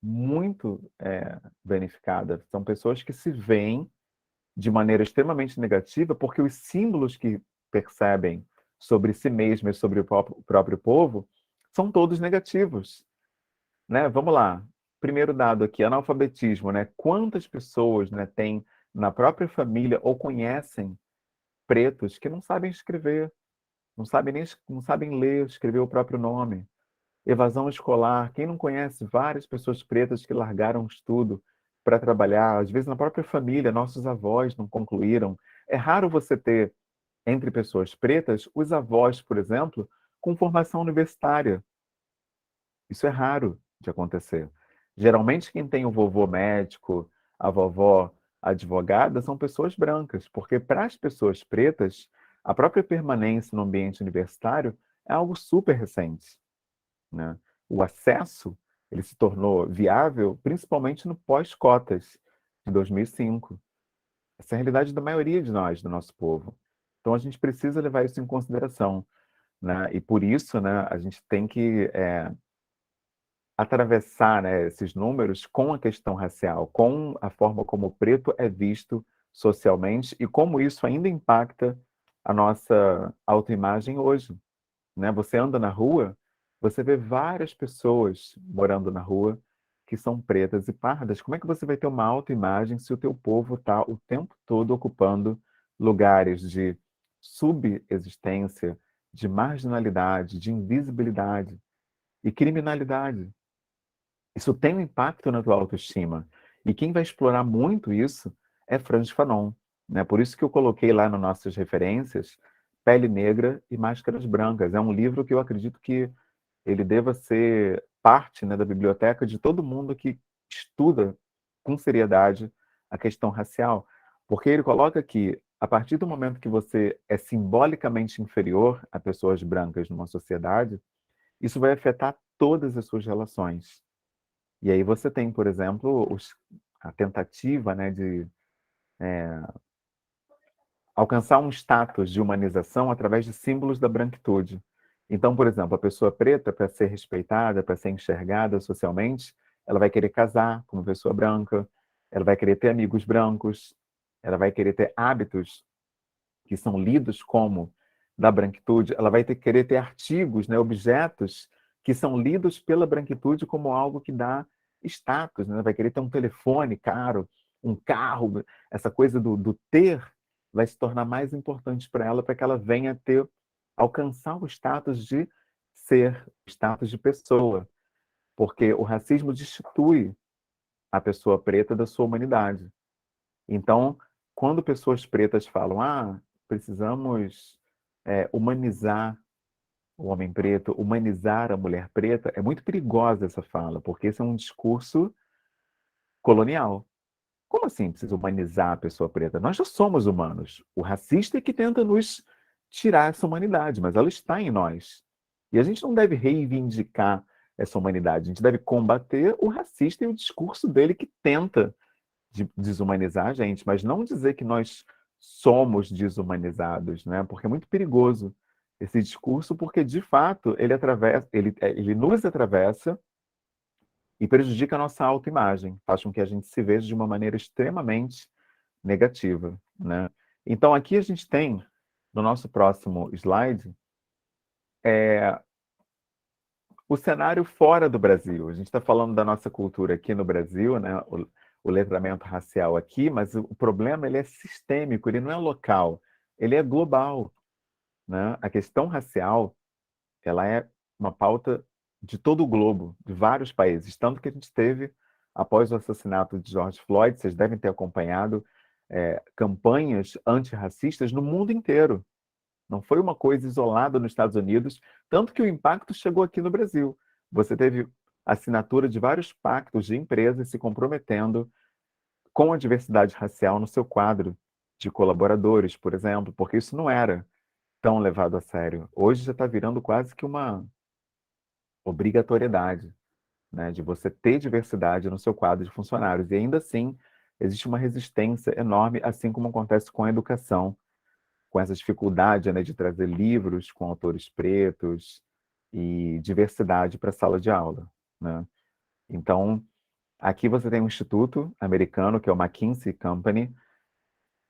muito danificada. São pessoas que se veem de maneira extremamente negativa porque os símbolos que percebem sobre si mesmas e sobre o próprio povo são todos negativos, né? Vamos lá. Primeiro dado aqui, analfabetismo, né? Quantas pessoas, né, têm na própria família ou conhecem pretos que não sabem escrever, não sabem ler, escrever o próprio nome. Evasão escolar, quem não conhece várias pessoas pretas que largaram o estudo para trabalhar, às vezes na própria família, nossos avós não concluíram. É raro você ter entre pessoas pretas os avós, por exemplo, com formação universitária. Isso é raro de acontecer. Geralmente, quem tem o vovô médico, a vovó advogada, são pessoas brancas, porque para as pessoas pretas, a própria permanência no ambiente universitário é algo super recente, né? O acesso ele se tornou viável principalmente no pós-cotas de 2005. Essa é a realidade da maioria de nós, do nosso povo. Então, a gente precisa levar isso em consideração, né? E por isso, né, a gente tem que atravessar, né, esses números com a questão racial, com a forma como o preto é visto socialmente e como isso ainda impacta a nossa autoimagem hoje, né? Você anda na rua, você vê várias pessoas morando na rua que são pretas e pardas. Como é que você vai ter uma autoimagem se o teu povo está o tempo todo ocupando lugares de subexistência, de marginalidade, de invisibilidade e criminalidade? Isso tem um impacto na tua autoestima. E quem vai explorar muito isso é Frantz Fanon, né? Por isso que eu coloquei lá nas nossas referências Pele Negra e Máscaras Brancas. É um livro que eu acredito que ele deva ser parte, né, da biblioteca de todo mundo que estuda com seriedade a questão racial, porque ele coloca que a partir do momento que você é simbolicamente inferior a pessoas brancas numa sociedade, isso vai afetar todas as suas relações. E aí você tem, por exemplo, a tentativa, né, de alcançar um status de humanização através de símbolos da branquitude. Então, por exemplo, a pessoa preta, para ser respeitada, para ser enxergada socialmente, ela vai querer casar com uma pessoa branca, ela vai querer ter amigos brancos, ela vai querer ter hábitos que são lidos como da branquitude, ela vai querer ter artigos, né, objetos que são lidos pela branquitude como algo que dá status, né? Vai querer ter um telefone caro, um carro, essa coisa do ter vai se tornar mais importante para ela, para que ela venha ter, alcançar o status de ser, status de pessoa, porque o racismo destitui a pessoa preta da sua humanidade. Então, quando pessoas pretas falam, precisamos humanizar o homem preto, humanizar a mulher preta, é muito perigosa essa fala, porque esse é um discurso colonial. Como assim precisa humanizar a pessoa preta? Nós já somos humanos. O racista é que tenta nos tirar essa humanidade, mas ela está em nós. E a gente não deve reivindicar essa humanidade, a gente deve combater o racista e o discurso dele que tenta desumanizar a gente, mas não dizer que nós somos desumanizados, né? Porque é muito perigoso esse discurso, porque de fato ele atravessa, ele nos atravessa e prejudica a nossa autoimagem, faz com que a gente se veja de uma maneira extremamente negativa, né? Então aqui a gente tem, no nosso próximo slide, o cenário fora do Brasil. A gente está falando da nossa cultura aqui no Brasil, né? O letramento racial aqui, mas o problema ele é sistêmico, ele não é local, ele é global, né? A questão racial, ela é uma pauta de todo o globo, de vários países, tanto que a gente teve, após o assassinato de George Floyd, vocês devem ter acompanhado campanhas antirracistas no mundo inteiro. Não foi uma coisa isolada nos Estados Unidos, tanto que o impacto chegou aqui no Brasil. Você teve assinatura de vários pactos de empresas se comprometendo com a diversidade racial no seu quadro de colaboradores, por exemplo, porque isso não era tão levado a sério. Hoje já está virando quase que uma obrigatoriedade, né, de você ter diversidade no seu quadro de funcionários. E ainda assim, existe uma resistência enorme, assim como acontece com a educação, com essa dificuldade, né, de trazer livros com autores pretos e diversidade para a sala de aula, né? Então, aqui você tem um instituto americano, que é o McKinsey Company.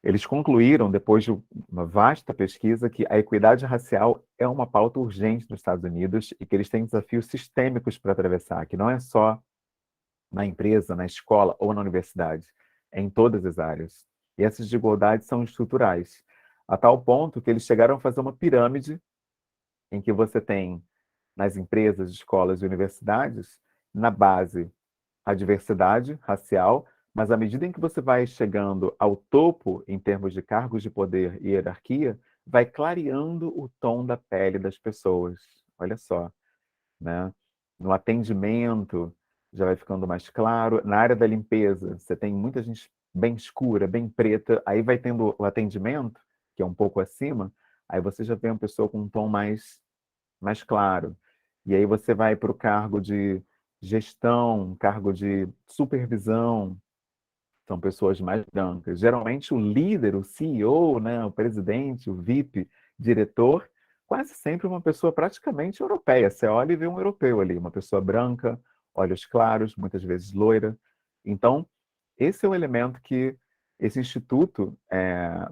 Eles concluíram, depois de uma vasta pesquisa, que a equidade racial é uma pauta urgente nos Estados Unidos e que eles têm desafios sistêmicos para atravessar, que não é só na empresa, na escola ou na universidade, é em todas as áreas. E essas desigualdades são estruturais, a tal ponto que eles chegaram a fazer uma pirâmide em que você tem nas empresas, escolas e universidades, na base, a diversidade racial, mas à medida em que você vai chegando ao topo em termos de cargos de poder e hierarquia, vai clareando o tom da pele das pessoas. Olha só, né? No atendimento já vai ficando mais claro. Na área da limpeza, você tem muita gente bem escura, bem preta, aí vai tendo o atendimento, que é um pouco acima, aí você já vê uma pessoa com um tom mais claro. E aí você vai para o cargo de gestão, cargo de supervisão, são pessoas mais brancas. Geralmente o líder, o CEO, né, o presidente, o VIP, diretor, quase sempre uma pessoa praticamente europeia. Você olha e vê um europeu ali, uma pessoa branca, olhos claros, muitas vezes loira. Então, esse é o elemento que esse instituto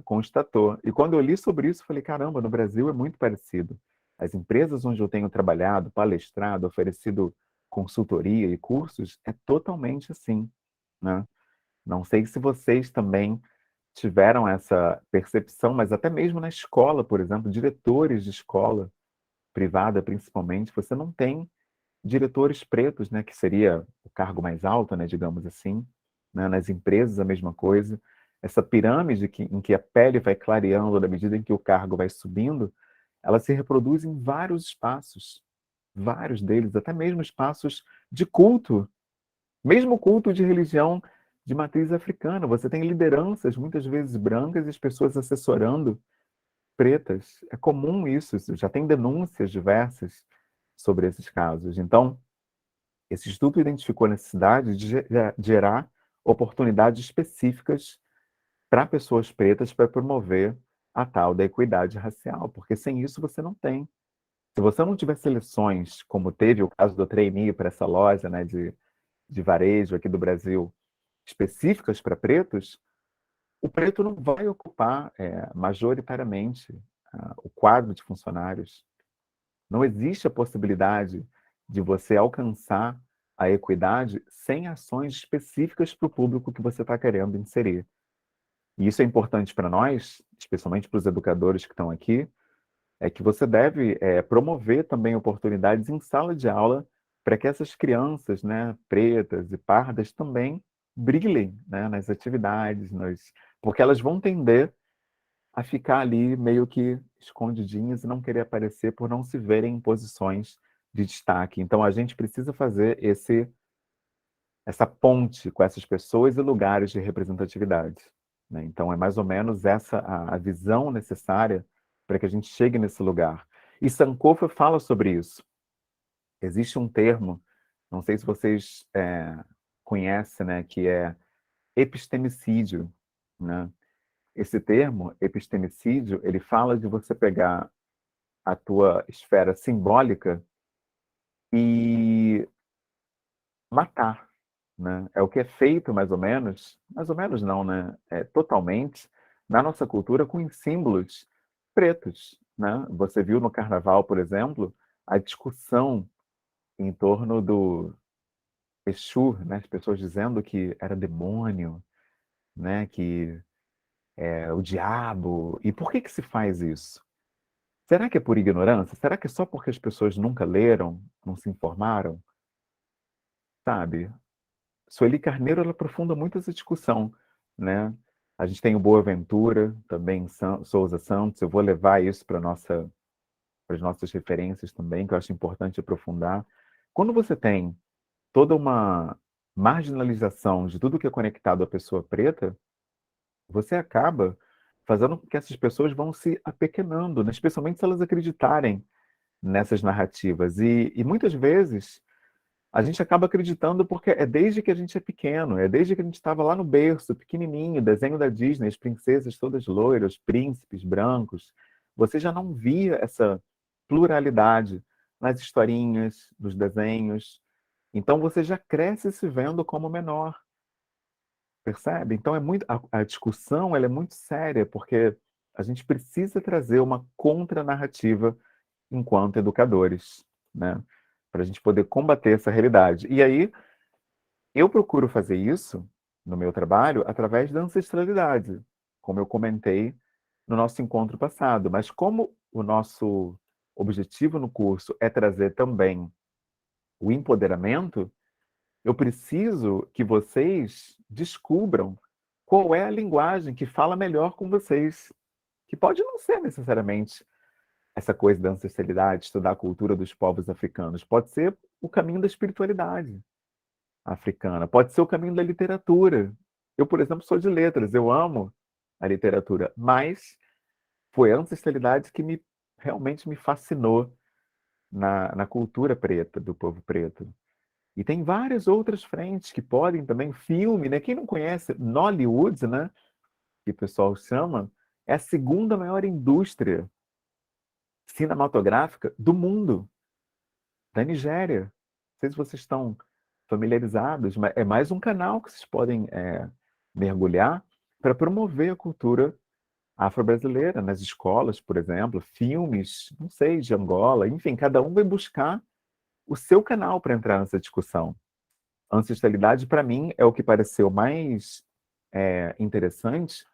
constatou. E quando eu li sobre isso, eu falei, caramba, no Brasil é muito parecido. As empresas onde eu tenho trabalhado, palestrado, oferecido consultoria e cursos, é totalmente assim, né? Não sei se vocês também tiveram essa percepção, mas até mesmo na escola, por exemplo, diretores de escola privada, principalmente, você não tem diretores pretos, né, que seria o cargo mais alto, né, digamos assim, né, nas empresas a mesma coisa. Essa pirâmide em que a pele vai clareando na medida em que o cargo vai subindo, ela se reproduz em vários espaços, vários deles, até mesmo espaços de culto, mesmo culto de religião de matriz africana. Você tem lideranças, muitas vezes brancas, e as pessoas assessorando pretas. É comum isso, já tem denúncias diversas sobre esses casos. Então, esse estudo identificou a necessidade de gerar oportunidades específicas para pessoas pretas para promover a tal da equidade racial, porque sem isso você não tem. Se você não tiver seleções, como teve o caso do trainee para essa loja, né, de varejo aqui do Brasil, específicas para pretos, o preto não vai ocupar majoritariamente o quadro de funcionários, não existe a possibilidade de você alcançar a equidade sem ações específicas para o público que você está querendo inserir. E isso é importante para nós, especialmente para os educadores que estão aqui, é que você deve promover também oportunidades em sala de aula para que essas crianças, né, pretas e pardas também brilhem, né, nas atividades, porque elas vão tender a ficar ali meio que escondidinhas e não querer aparecer por não se verem em posições de destaque. Então a gente precisa fazer essa ponte com essas pessoas e lugares de representatividade, né? Então é mais ou menos essa a visão necessária para que a gente chegue nesse lugar. E Sankofa fala sobre isso. Existe um termo, não sei se vocês conhecem, né, que é epistemicídio, né? Esse termo, epistemicídio, ele fala de você pegar a tua esfera simbólica e matar, né? É o que é feito mais ou menos não, né? É totalmente na nossa cultura com símbolos pretos, né? Você viu no carnaval, por exemplo, a discussão em torno do Exu, né? As pessoas dizendo que era demônio, né? Que é o diabo. E por que que se faz isso? Será que é por ignorância? Será que é só porque as pessoas nunca leram, não se informaram? Sabe? Sueli Carneiro, ela aprofunda muito essa discussão, né? A gente tem o Boaventura, também Souza Santos. Eu vou levar isso para as nossas referências também, que eu acho importante aprofundar. Quando você tem toda uma marginalização de tudo que é conectado à pessoa preta, você acaba fazendo com que essas pessoas vão se apequenando, né? Especialmente se elas acreditarem nessas narrativas. E muitas vezes a gente acaba acreditando porque é desde que a gente é pequeno, é desde que a gente estava lá no berço, pequenininho, desenho da Disney, as princesas todas loiras, príncipes brancos. Você já não via essa pluralidade nas historinhas, nos desenhos. Então você já cresce se vendo como menor, percebe? Então a discussão ela é muito séria porque a gente precisa trazer uma contranarrativa enquanto educadores, né? Para a gente poder combater essa realidade. E aí, eu procuro fazer isso no meu trabalho através da ancestralidade, como eu comentei no nosso encontro passado. Mas como o nosso objetivo no curso é trazer também o empoderamento, eu preciso que vocês descubram qual é a linguagem que fala melhor com vocês, que pode não ser necessariamente essa coisa da ancestralidade, estudar a cultura dos povos africanos. Pode ser o caminho da espiritualidade africana, pode ser o caminho da literatura. Eu, por exemplo, sou de letras, eu amo a literatura, mas foi a ancestralidade que realmente me fascinou na cultura preta, do povo preto. E tem várias outras frentes que podem também, filme, né? Quem não conhece Nollywood, né? Que o pessoal chama, é a segunda maior indústria cinematográfica do mundo, da Nigéria. Não sei se vocês estão familiarizados, mas é mais um canal que vocês podem mergulhar para promover a cultura afro-brasileira nas escolas, por exemplo, filmes, não sei, de Angola, enfim, cada um vai buscar o seu canal para entrar nessa discussão. Ancestralidade, para mim, é o que pareceu mais interessante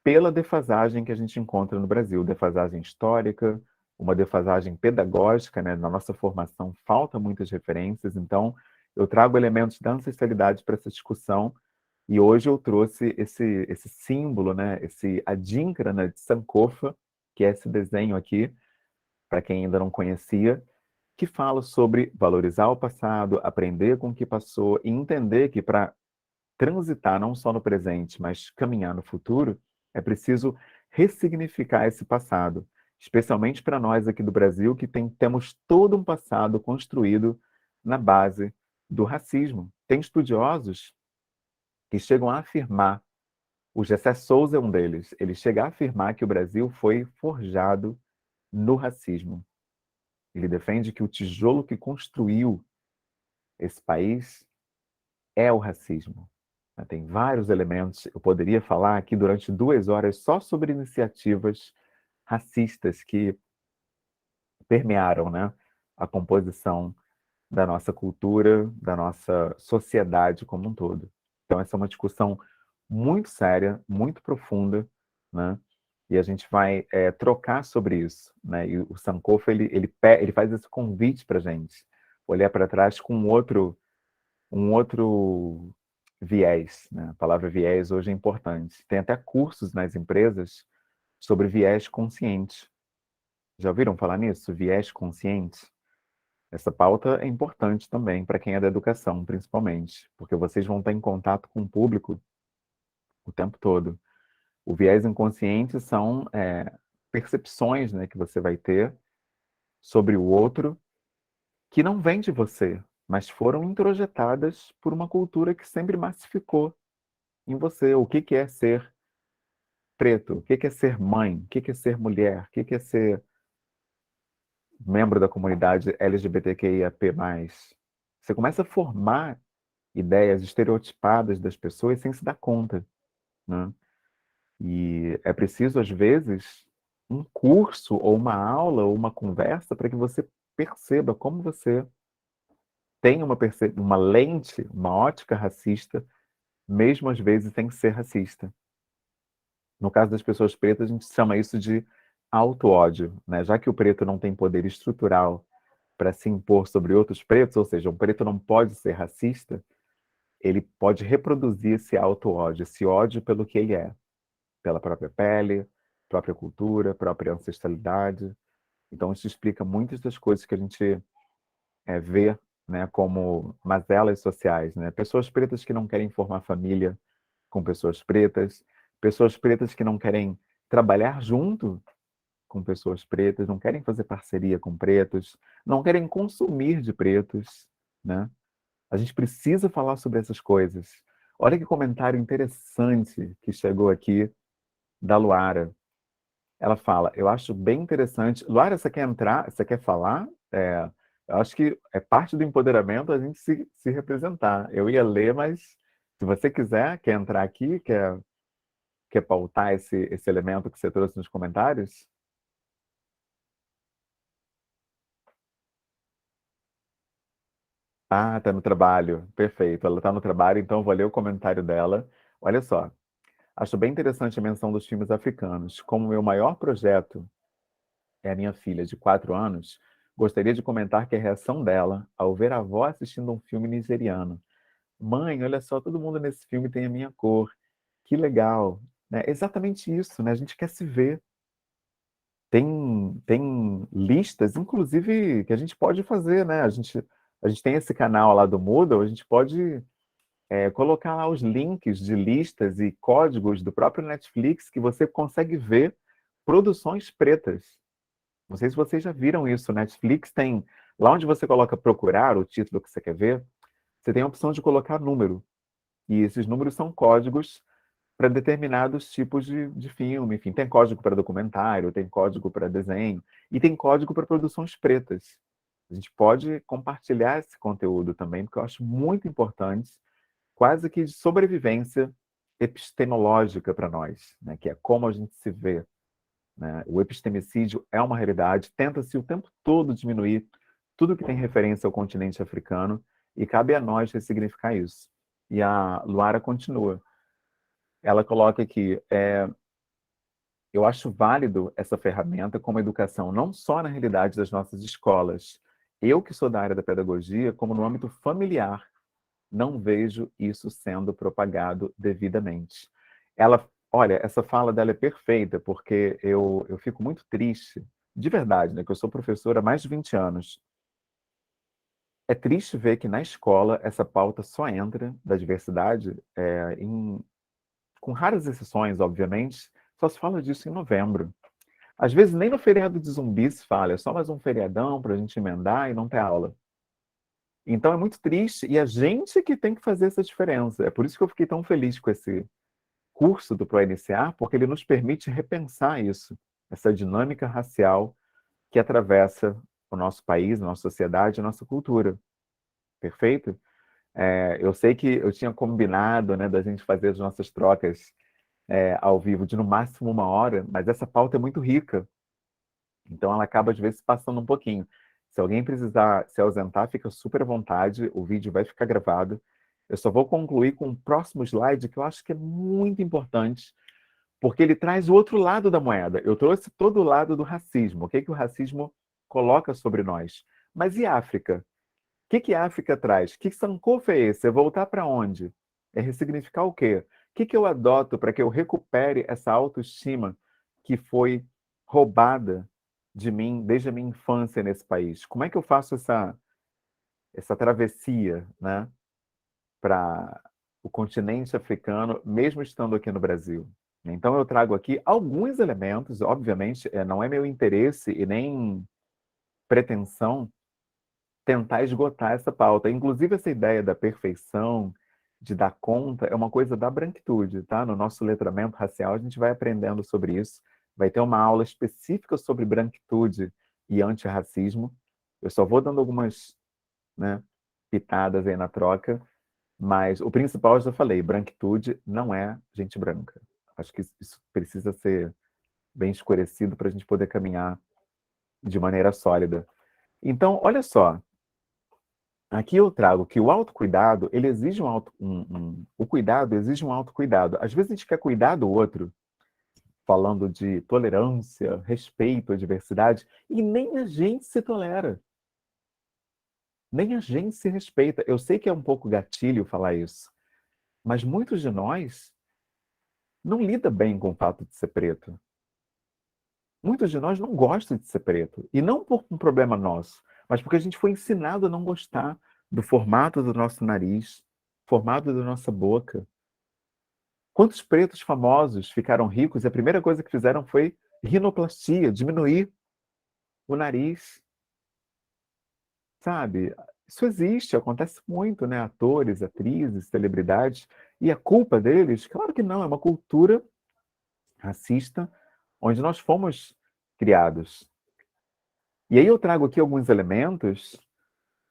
pela defasagem que a gente encontra no Brasil, defasagem histórica, uma defasagem pedagógica, né? Na nossa formação falta muitas referências, então eu trago elementos da ancestralidade para essa discussão e hoje eu trouxe esse símbolo, né? Esse adíncrana de Sankofa, que é esse desenho aqui, para quem ainda não conhecia, que fala sobre valorizar o passado, aprender com o que passou e entender que para transitar não só no presente, mas caminhar no futuro, é preciso ressignificar esse passado, especialmente para nós aqui do Brasil, que temos todo um passado construído na base do racismo. Tem estudiosos que chegam a afirmar, o Gessé Souza é um deles, ele chega a afirmar que o Brasil foi forjado no racismo. Ele defende que o tijolo que construiu esse país é o racismo. Tem vários elementos. Eu poderia falar aqui durante 2 horas só sobre iniciativas racistas que permearam, né, a composição da nossa cultura, da nossa sociedade como um todo. Então, essa é uma discussão muito séria, muito profunda, né? E a gente vai trocar sobre isso, né? E o Sankofa ele faz esse convite para a gente olhar para trás com um outro viés, né? A palavra viés hoje é importante. Tem até cursos nas empresas sobre viés consciente. Já ouviram falar nisso? Viés consciente? Essa pauta é importante também para quem é da educação, principalmente, porque vocês vão estar em contato com o público o tempo todo. O viés inconsciente são percepções, né, que você vai ter sobre o outro que não vêm de você, mas foram introjetadas por uma cultura que sempre massificou em você. O que que é ser preto? O que que é ser mãe? O que que é ser mulher? O que que é ser membro da comunidade LGBTQIAP+. Você começa a formar ideias estereotipadas das pessoas sem se dar conta, né? E é preciso, às vezes, um curso ou uma aula ou uma conversa para que você perceba como você tem uma lente, uma ótica racista, mesmo às vezes sem ser racista. No caso das pessoas pretas, a gente chama isso de auto-ódio, né? Já que o preto não tem poder estrutural para se impor sobre outros pretos, ou seja, um preto não pode ser racista, ele pode reproduzir esse auto-ódio, esse ódio pelo que ele é, pela própria pele, própria cultura, própria ancestralidade. Então, isso explica muitas das coisas que a gente vê, né, como mazelas sociais, né? Pessoas pretas que não querem formar família com pessoas pretas que não querem trabalhar junto com pessoas pretas, não querem fazer parceria com pretos, não querem consumir de pretos, né? A gente precisa falar sobre essas coisas. Olha que comentário interessante que chegou aqui da Luara. Ela fala, eu acho bem interessante. Luara, você quer entrar? Você quer falar? Eu acho que é parte do empoderamento a gente se representar. Eu ia ler, mas se você quiser, quer entrar aqui, quer pautar esse elemento que você trouxe nos comentários? Ah, tá no trabalho. Perfeito. Ela tá no trabalho, então eu vou ler o comentário dela. Olha só. Acho bem interessante a menção dos filmes africanos. Como meu maior projeto é a minha filha de 4 anos, gostaria de comentar que a reação dela ao ver a avó assistindo um filme nigeriano. Mãe, olha só, todo mundo nesse filme tem a minha cor. Que legal. Né? Exatamente isso, né? A gente quer se ver. Tem listas, inclusive, que a gente pode fazer, né? A gente tem esse canal lá do Moodle, a gente pode colocar lá os links de listas e códigos do próprio Netflix que você consegue ver produções pretas. Não sei se vocês já viram isso. Netflix tem, lá onde você coloca procurar o título que você quer ver, você tem a opção de colocar número. E esses números são códigos para determinados tipos de filme. Enfim, tem código para documentário, tem código para desenho e tem código para produções pretas. A gente pode compartilhar esse conteúdo também, porque eu acho muito importante, quase que de sobrevivência epistemológica para nós, né? Que é como a gente se vê, né? O epistemicídio é uma realidade, tenta-se o tempo todo diminuir tudo que tem referência ao continente africano e cabe a nós ressignificar isso. E a Luara continua. Ela coloca aqui, eu acho válido essa ferramenta como educação, não só na realidade das nossas escolas. Eu, que sou da área da pedagogia, como no âmbito familiar, não vejo isso sendo propagado devidamente. Olha, essa fala dela é perfeita, porque eu fico muito triste, de verdade, né, que eu sou professora há mais de 20 anos. É triste ver que na escola essa pauta só entra da diversidade, com raras exceções, obviamente, só se fala disso em novembro. Às vezes nem no feriado de zumbi se fala, é só mais um feriadão para a gente emendar e não ter aula. Então é muito triste e a gente que tem que fazer essa diferença. É por isso que eu fiquei tão feliz com esse curso do ProIniciar, porque ele nos permite repensar isso, essa dinâmica racial que atravessa o nosso país, a nossa sociedade, a nossa cultura. Perfeito? Eu sei que eu tinha combinado, né, da gente fazer as nossas trocas ao vivo de no máximo 1 hora, mas essa pauta é muito rica. Então ela acaba, às vezes, passando um pouquinho. Se alguém precisar se ausentar, fica super à vontade, o vídeo vai ficar gravado. Eu só vou concluir com o próximo slide, que eu acho que é muito importante, porque ele traz o outro lado da moeda. Eu trouxe todo o lado do racismo. O que, que o racismo coloca sobre nós? Mas e a África? O que, que a África traz? Que Sankofa é esse? É voltar para onde? É ressignificar o quê? O que, que eu adoto para que eu recupere essa autoestima que foi roubada de mim desde a minha infância nesse país? Como é que eu faço essa travessia, né, para o continente africano, mesmo estando aqui no Brasil? Então, eu trago aqui alguns elementos, obviamente, não é meu interesse e nem pretensão tentar esgotar essa pauta. Inclusive, essa ideia da perfeição, de dar conta, é uma coisa da branquitude, tá? No nosso letramento racial, a gente vai aprendendo sobre isso. Vai ter uma aula específica sobre branquitude e antirracismo. Eu só vou dando algumas, né, pitadas aí na troca, mas o principal eu já falei, branquitude não é gente branca. Acho que isso precisa ser bem esclarecido para a gente poder caminhar de maneira sólida. Então, olha só, aqui eu trago que o autocuidado, ele exige o cuidado exige um autocuidado. Às vezes a gente quer cuidar do outro, falando de tolerância, respeito à diversidade, e nem a gente se tolera, nem a gente se respeita. Eu sei que é um pouco gatilho falar isso, mas muitos de nós não lida bem com o fato de ser preto. Muitos de nós não gostam de ser preto, e não por um problema nosso, mas porque a gente foi ensinado a não gostar do formato do nosso nariz, formato da nossa boca. Quantos pretos famosos ficaram ricos e a primeira coisa que fizeram foi rinoplastia, diminuir o nariz, sabe? Isso existe, acontece muito, né? Atores, atrizes, celebridades. E a culpa deles? Claro que não, é uma cultura racista onde nós fomos criados. E aí eu trago aqui alguns elementos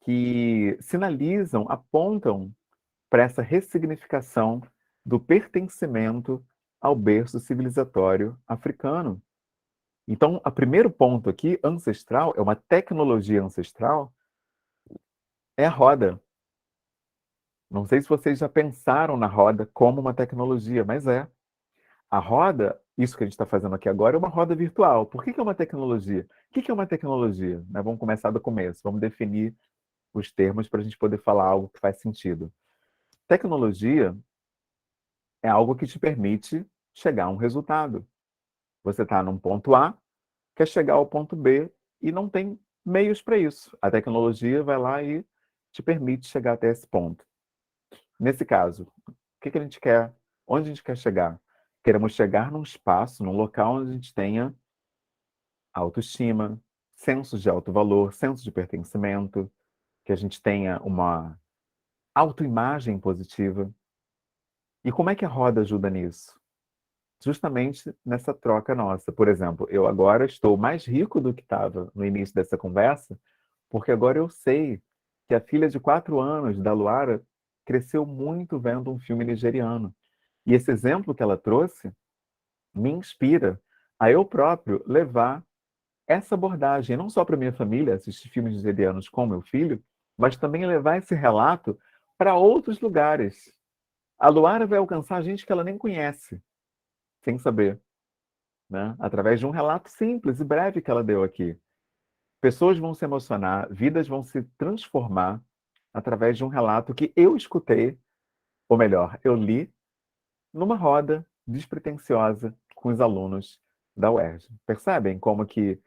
que sinalizam, apontam para essa ressignificação do pertencimento ao berço civilizatório africano. Então, o primeiro ponto aqui, ancestral, é uma tecnologia ancestral, é a roda. Não sei se vocês já pensaram na roda como uma tecnologia, mas é. A roda, isso que a gente está fazendo aqui agora, é uma roda virtual. Por que que é uma tecnologia? O que que é uma tecnologia? Né, vamos começar do começo, vamos definir os termos para a gente poder falar algo que faz sentido. Tecnologia é algo que te permite chegar a um resultado. Você está num ponto A, quer chegar ao ponto B e não tem meios para isso. A tecnologia vai lá e te permite chegar até esse ponto. Nesse caso, o que que a gente quer? Onde a gente quer chegar? Queremos chegar num espaço, num local onde a gente tenha autoestima, senso de alto valor, senso de pertencimento, que a gente tenha uma autoimagem positiva. E como é que a roda ajuda nisso? Justamente nessa troca nossa. Por exemplo, eu agora estou mais rico do que estava no início dessa conversa, porque agora eu sei que a filha de 4 anos da Luara cresceu muito vendo um filme nigeriano. E esse exemplo que ela trouxe me inspira a eu próprio levar essa abordagem, não só para minha família, assistir filmes nigerianos com meu filho, mas também levar esse relato para outros lugares. A Luara vai alcançar gente que ela nem conhece, sem saber, né? Através de um relato simples e breve que ela deu aqui. Pessoas vão se emocionar, vidas vão se transformar através de um relato que eu escutei, ou melhor, eu li numa roda despretensiosa com os alunos da UERJ. Percebem como que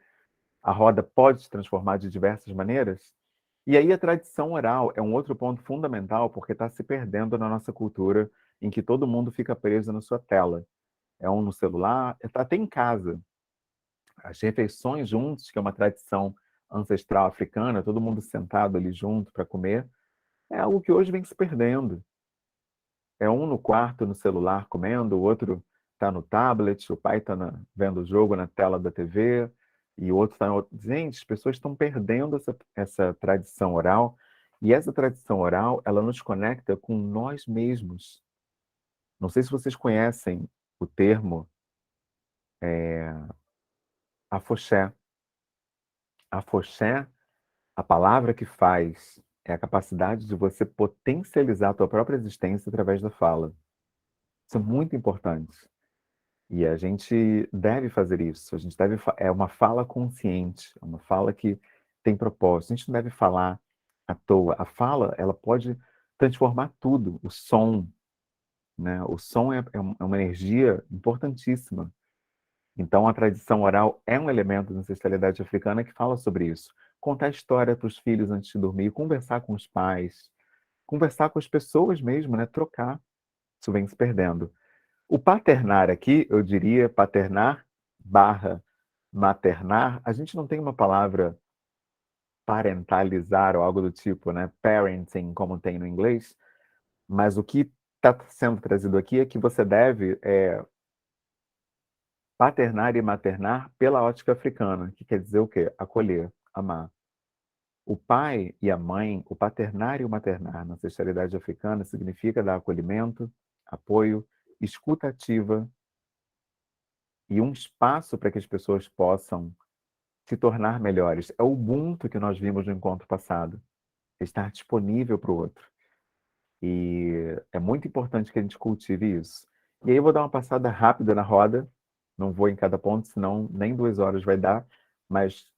a roda pode se transformar de diversas maneiras? E aí a tradição oral é um outro ponto fundamental, porque está se perdendo na nossa cultura, em que todo mundo fica preso na sua tela. É um no celular, até em casa. As refeições juntos, que é uma tradição ancestral africana, todo mundo sentado ali junto para comer, é algo que hoje vem se perdendo. É um no quarto, no celular, comendo, o outro está no tablet, o pai está vendo o jogo na tela da TV, e o outro está no outro. Gente, as pessoas estão perdendo essa tradição oral, e essa tradição oral, ela nos conecta com nós mesmos. Não sei se vocês conhecem o termo afoxé. Afoxé, a palavra que faz, é a capacidade de você potencializar a tua própria existência através da fala. Isso é muito importante. E a gente deve fazer isso. A gente deve, é uma fala consciente, é uma fala que tem propósito. A gente não deve falar à toa. A fala, ela pode transformar tudo. O som, né? O som é uma energia importantíssima. Então, a tradição oral é um elemento da ancestralidade africana que fala sobre isso. Contar história para os filhos antes de dormir, conversar com os pais, conversar com as pessoas mesmo, né? Trocar. Isso vem se perdendo. O paternar aqui, eu diria paternar barra maternar. A gente não tem uma palavra parentalizar ou algo do tipo, né? Parenting, como tem no inglês. Mas o que está sendo trazido aqui é que você deve paternar e maternar pela ótica africana, que quer dizer o quê? Acolher, amar. O pai e a mãe, o paternar e o maternar na ancestralidade africana significa dar acolhimento, apoio, escuta ativa e um espaço para que as pessoas possam se tornar melhores. É o Ubuntu que nós vimos no encontro passado. Estar disponível para o outro. E é muito importante que a gente cultive isso. E aí eu vou dar uma passada rápida na roda. Não vou em cada ponto, senão nem 2 horas vai dar. Mas,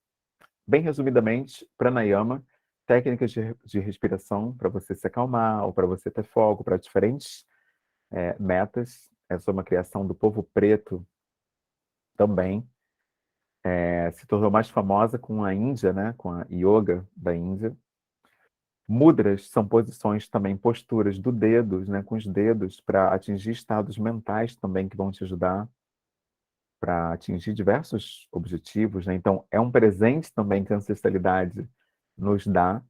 bem resumidamente, pranayama, técnicas de respiração para você se acalmar ou para você ter foco para diferentes metas. Essa é uma criação do povo preto também. Se tornou mais famosa com a Índia, né? Com a yoga da Índia. Mudras são posições também, posturas do dedos, né, com os dedos, para atingir estados mentais também que vão te ajudar para atingir diversos objetivos, né? Então, é um presente também que a ancestralidade nos dá.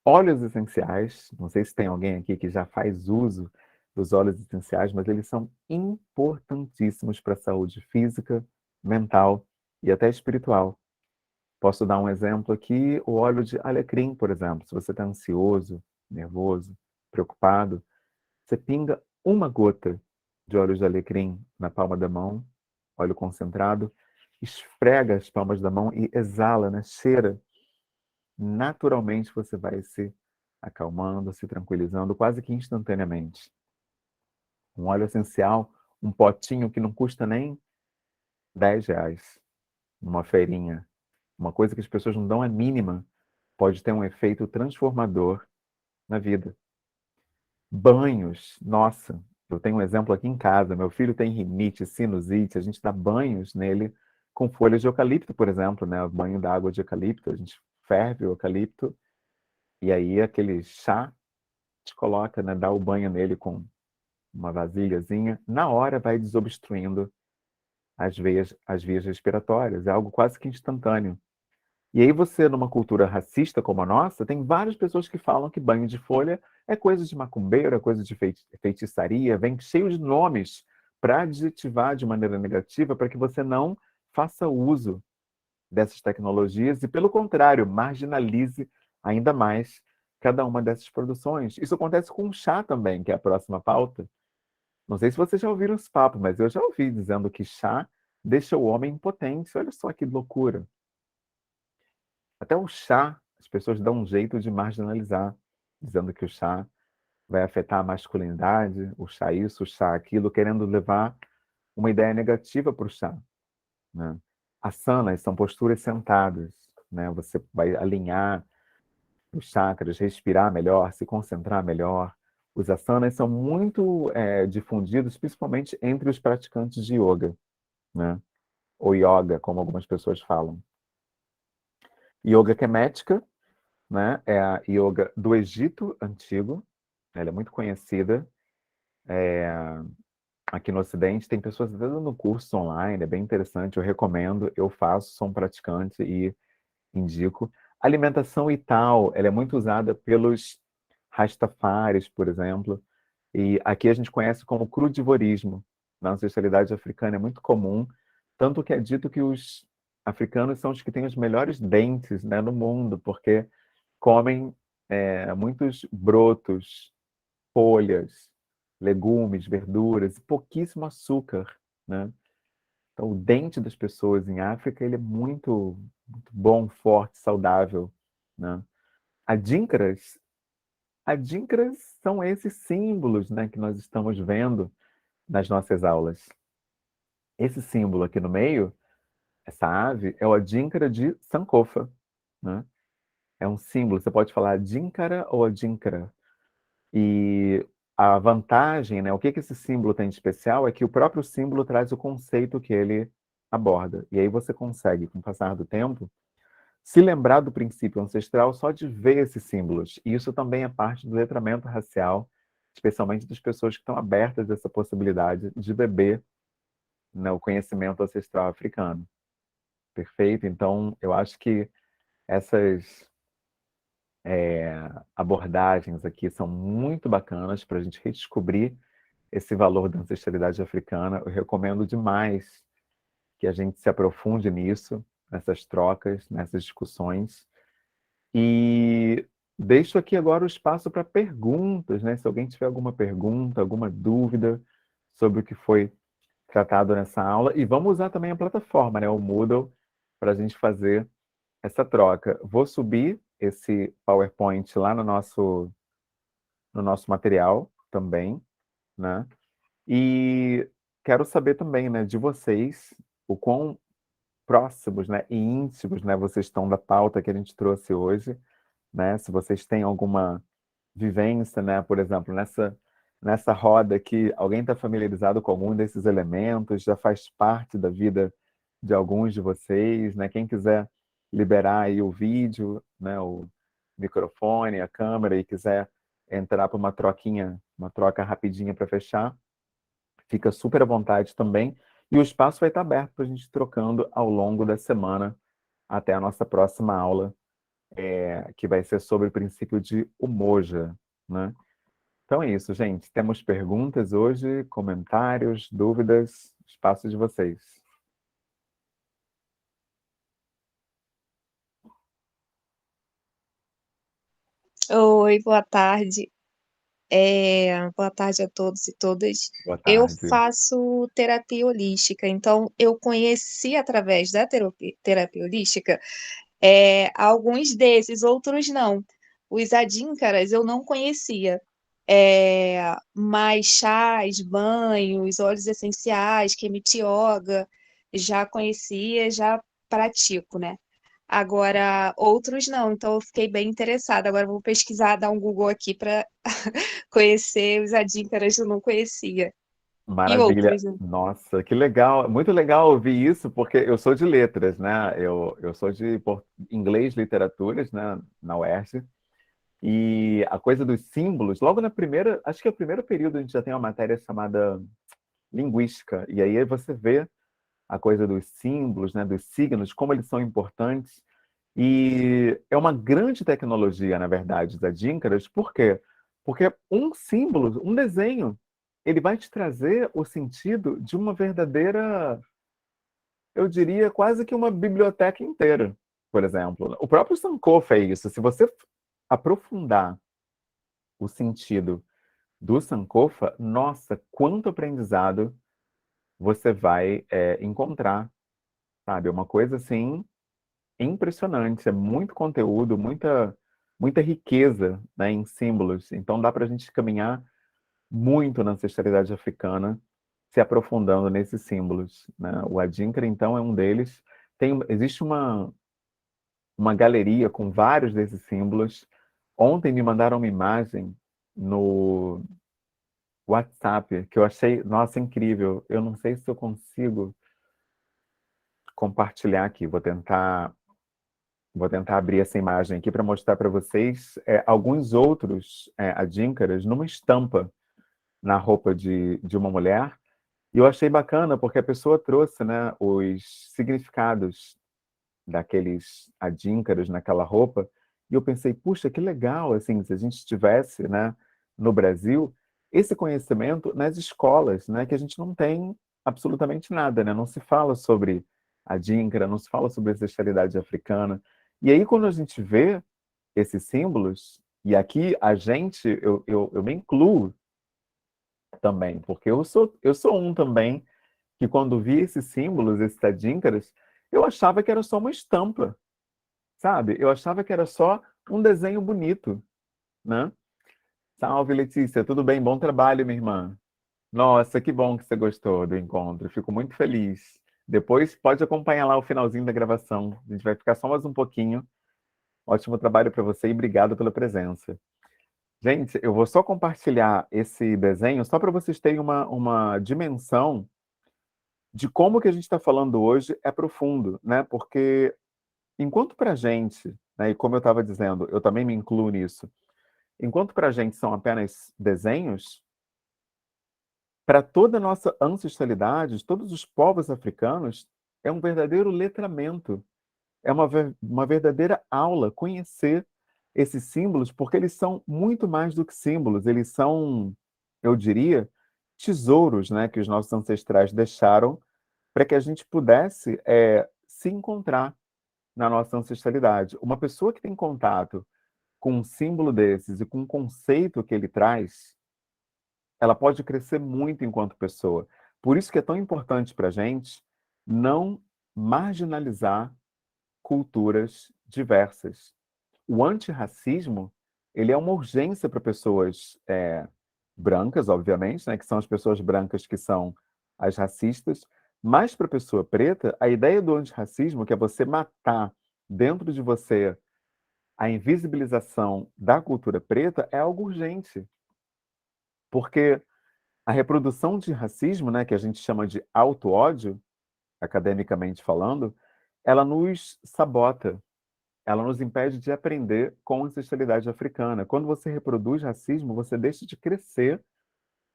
Óleos essenciais, não sei se tem alguém aqui que já faz uso dos óleos essenciais, mas eles são importantíssimos para a saúde física, mental e até espiritual. Posso dar um exemplo aqui, o óleo de alecrim, por exemplo. Se você está ansioso, nervoso, preocupado, você pinga uma gota de óleo de alecrim na palma da mão, óleo concentrado, esfrega as palmas da mão e exala, né? Cheira. Naturalmente você vai se acalmando, se tranquilizando quase que instantaneamente. Um óleo essencial, um potinho que não custa nem R$ 10 numa feirinha. Uma coisa que as pessoas não dão a mínima pode ter um efeito transformador na vida. Banhos, nossa, eu tenho um exemplo aqui em casa. Meu filho tem rinite, sinusite, a gente dá banhos nele com folhas de eucalipto, por exemplo, né? O banho da água de eucalipto, a gente ferve o eucalipto e aí aquele chá a gente coloca, né? Dá o banho nele com uma vasilhazinha, na hora vai desobstruindo as vias respiratórias, é algo quase que instantâneo. E aí você, numa cultura racista como a nossa, tem várias pessoas que falam que banho de folha é coisa de macumbeiro, é coisa de feitiçaria, vem cheio de nomes para adjetivar de maneira negativa para que você não faça uso dessas tecnologias e, pelo contrário, marginalize ainda mais cada uma dessas produções. Isso acontece com o chá também, que é a próxima pauta. Não sei se vocês já ouviram esse papo, mas eu já ouvi dizendo que chá deixa o homem impotente. Olha só que loucura. Até o chá, as pessoas dão um jeito de marginalizar, dizendo que o chá vai afetar a masculinidade, o chá isso, o chá aquilo, querendo levar uma ideia negativa para o chá, né? Asanas são posturas sentadas, né? Você vai alinhar os chakras, respirar melhor, se concentrar melhor. Os asanas são muito difundidos, principalmente entre os praticantes de yoga, né? Ou yoga, como algumas pessoas falam. Yoga kemética, né? É a yoga do Egito Antigo. Ela é muito conhecida aqui no Ocidente. Tem pessoas até dando curso online, é bem interessante. Eu recomendo, eu faço, sou um praticante e indico. Alimentação e tal, ela é muito usada pelos Rastafaris, por exemplo. E aqui a gente conhece como crudivorismo. Na ancestralidade africana é muito comum, tanto que é dito que os africanos são os que têm os melhores dentes, né, no mundo, porque comem muitos brotos, folhas, legumes, verduras, e pouquíssimo açúcar, né? Então, o dente das pessoas em África, ele é muito, muito bom, forte, saudável, né? Adíncaras, adíncaras são esses símbolos, né, que nós estamos vendo nas nossas aulas. Esse símbolo aqui no meio, essa ave, é o adíncara de Sankofa, né? É um símbolo, você pode falar adíncara ou adíncara. E a vantagem, né, o que que esse símbolo tem de especial é que o próprio símbolo traz o conceito que ele aborda. E aí você consegue, com o passar do tempo, se lembrar do princípio ancestral só de ver esses símbolos. E isso também é parte do letramento racial, especialmente das pessoas que estão abertas a essa possibilidade de beber, né, o conhecimento ancestral africano. Perfeito? Então, eu acho que essas abordagens aqui são muito bacanas para a gente redescobrir esse valor da ancestralidade africana. Eu recomendo demais que a gente se aprofunde nisso, nessas trocas, nessas discussões. E deixo aqui agora o espaço para perguntas, né? Se alguém tiver alguma pergunta, alguma dúvida sobre o que foi tratado nessa aula. E vamos usar também a plataforma, né? O Moodle, para a gente fazer essa troca. Vou subir esse PowerPoint lá no nosso material também, né? E quero saber também, né, de vocês, o quão próximos, né, e íntimos, né, vocês estão da pauta que a gente trouxe hoje, né? Se vocês têm alguma vivência, né, por exemplo, nessa roda que alguém está familiarizado com algum desses elementos, já faz parte da vida de alguns de vocês, né? Quem quiser liberar aí o vídeo, né, o microfone, a câmera e quiser entrar para uma troquinha, uma troca rapidinha para fechar, fica super à vontade também. E o espaço vai estar aberto para a gente ir trocando ao longo da semana até a nossa próxima aula, que vai ser sobre o princípio de Umoja, né? Então é isso, gente. Temos perguntas hoje, comentários, dúvidas, espaço de vocês. Oi, boa tarde. Boa tarde a todos e todas. Boa Eu tarde. faço terapia holística, então eu conheci através da terapia holística alguns desses, outros não. Os adíncaras eu não conhecia, mas chás, banhos, óleos essenciais, yoga, já conhecia, já pratico, né? Agora, outros não, então eu fiquei bem interessada. Agora eu vou pesquisar, dar um Google aqui para conhecer os adíncaras que eu não conhecia. E Maravilha. outros, né? Nossa, que legal. Muito legal ouvir isso, porque eu sou de letras, né? Eu sou de inglês literaturas, né? Na UERJ. E a coisa dos símbolos, logo na primeira, acho que é o primeiro período a gente já tem uma matéria chamada linguística. E aí você vê a coisa dos símbolos, né? Dos signos, como eles são importantes. E é uma grande tecnologia, na verdade, da Gíncaras. Por quê? Porque um símbolo, um desenho, ele vai te trazer o sentido de uma verdadeira, eu diria, quase que uma biblioteca inteira, por exemplo. O próprio Sankofa é isso. Se você aprofundar o sentido do Sankofa, nossa, quanto aprendizado você vai encontrar, sabe? É uma coisa assim impressionante, é muito conteúdo, muita riqueza, né, em símbolos. Então dá para a gente caminhar muito na ancestralidade africana, se aprofundando nesses símbolos, né? O Adinkra, então, é um deles. Existe uma galeria com vários desses símbolos. Ontem me mandaram uma imagem no WhatsApp que eu achei, nossa, incrível. Eu não sei se eu consigo compartilhar aqui. Vou tentar abrir essa imagem aqui para mostrar para vocês alguns outros adíncaras numa estampa na roupa de uma mulher. E eu achei bacana porque a pessoa trouxe, né, os significados daqueles adíncaros naquela roupa. E eu pensei, puxa, que legal, assim, se a gente tivesse, né, no Brasil, esse conhecimento nas escolas, né, que a gente não tem absolutamente nada, né? Não se fala sobre adíncra, não se fala sobre ancestralidade africana. E aí, quando a gente vê esses símbolos, e aqui a gente, eu me incluo também, porque eu sou um também que quando vi esses símbolos, esses adíncaras, eu achava que era só uma estampa, sabe? Eu achava que era só um desenho bonito, né? Salve, Letícia, tudo bem? Bom trabalho, minha irmã. Nossa, que bom que você gostou do encontro. Fico muito feliz. Depois pode acompanhar lá o finalzinho da gravação. A gente vai ficar só mais um pouquinho. Ótimo trabalho para você e obrigado pela presença. Gente, eu vou só compartilhar esse desenho só para vocês terem uma dimensão de como que a gente está falando hoje é profundo, né? Porque enquanto para a gente, né, e como eu estava dizendo, eu também me incluo nisso, enquanto para a gente são apenas desenhos, para toda a nossa ancestralidade, todos os povos africanos, é um verdadeiro letramento, é uma verdadeira aula conhecer esses símbolos, porque eles são muito mais do que símbolos, eles são, eu diria, tesouros, né, que os nossos ancestrais deixaram para que a gente pudesse se encontrar na nossa ancestralidade. Uma pessoa que tem contato com um símbolo desses e com um conceito que ele traz, ela pode crescer muito enquanto pessoa. Por isso que é tão importante para a gente não marginalizar culturas diversas. O antirracismo, ele é uma urgência para pessoas brancas, obviamente, né, que são as pessoas brancas que são as racistas, mas para a pessoa preta, a ideia do antirracismo, que é você matar dentro de você a invisibilização da cultura preta, é algo urgente, porque a reprodução de racismo, né, que a gente chama de auto-ódio, academicamente falando, ela nos sabota, ela nos impede de aprender com a ancestralidade africana. Quando você reproduz racismo, você deixa de crescer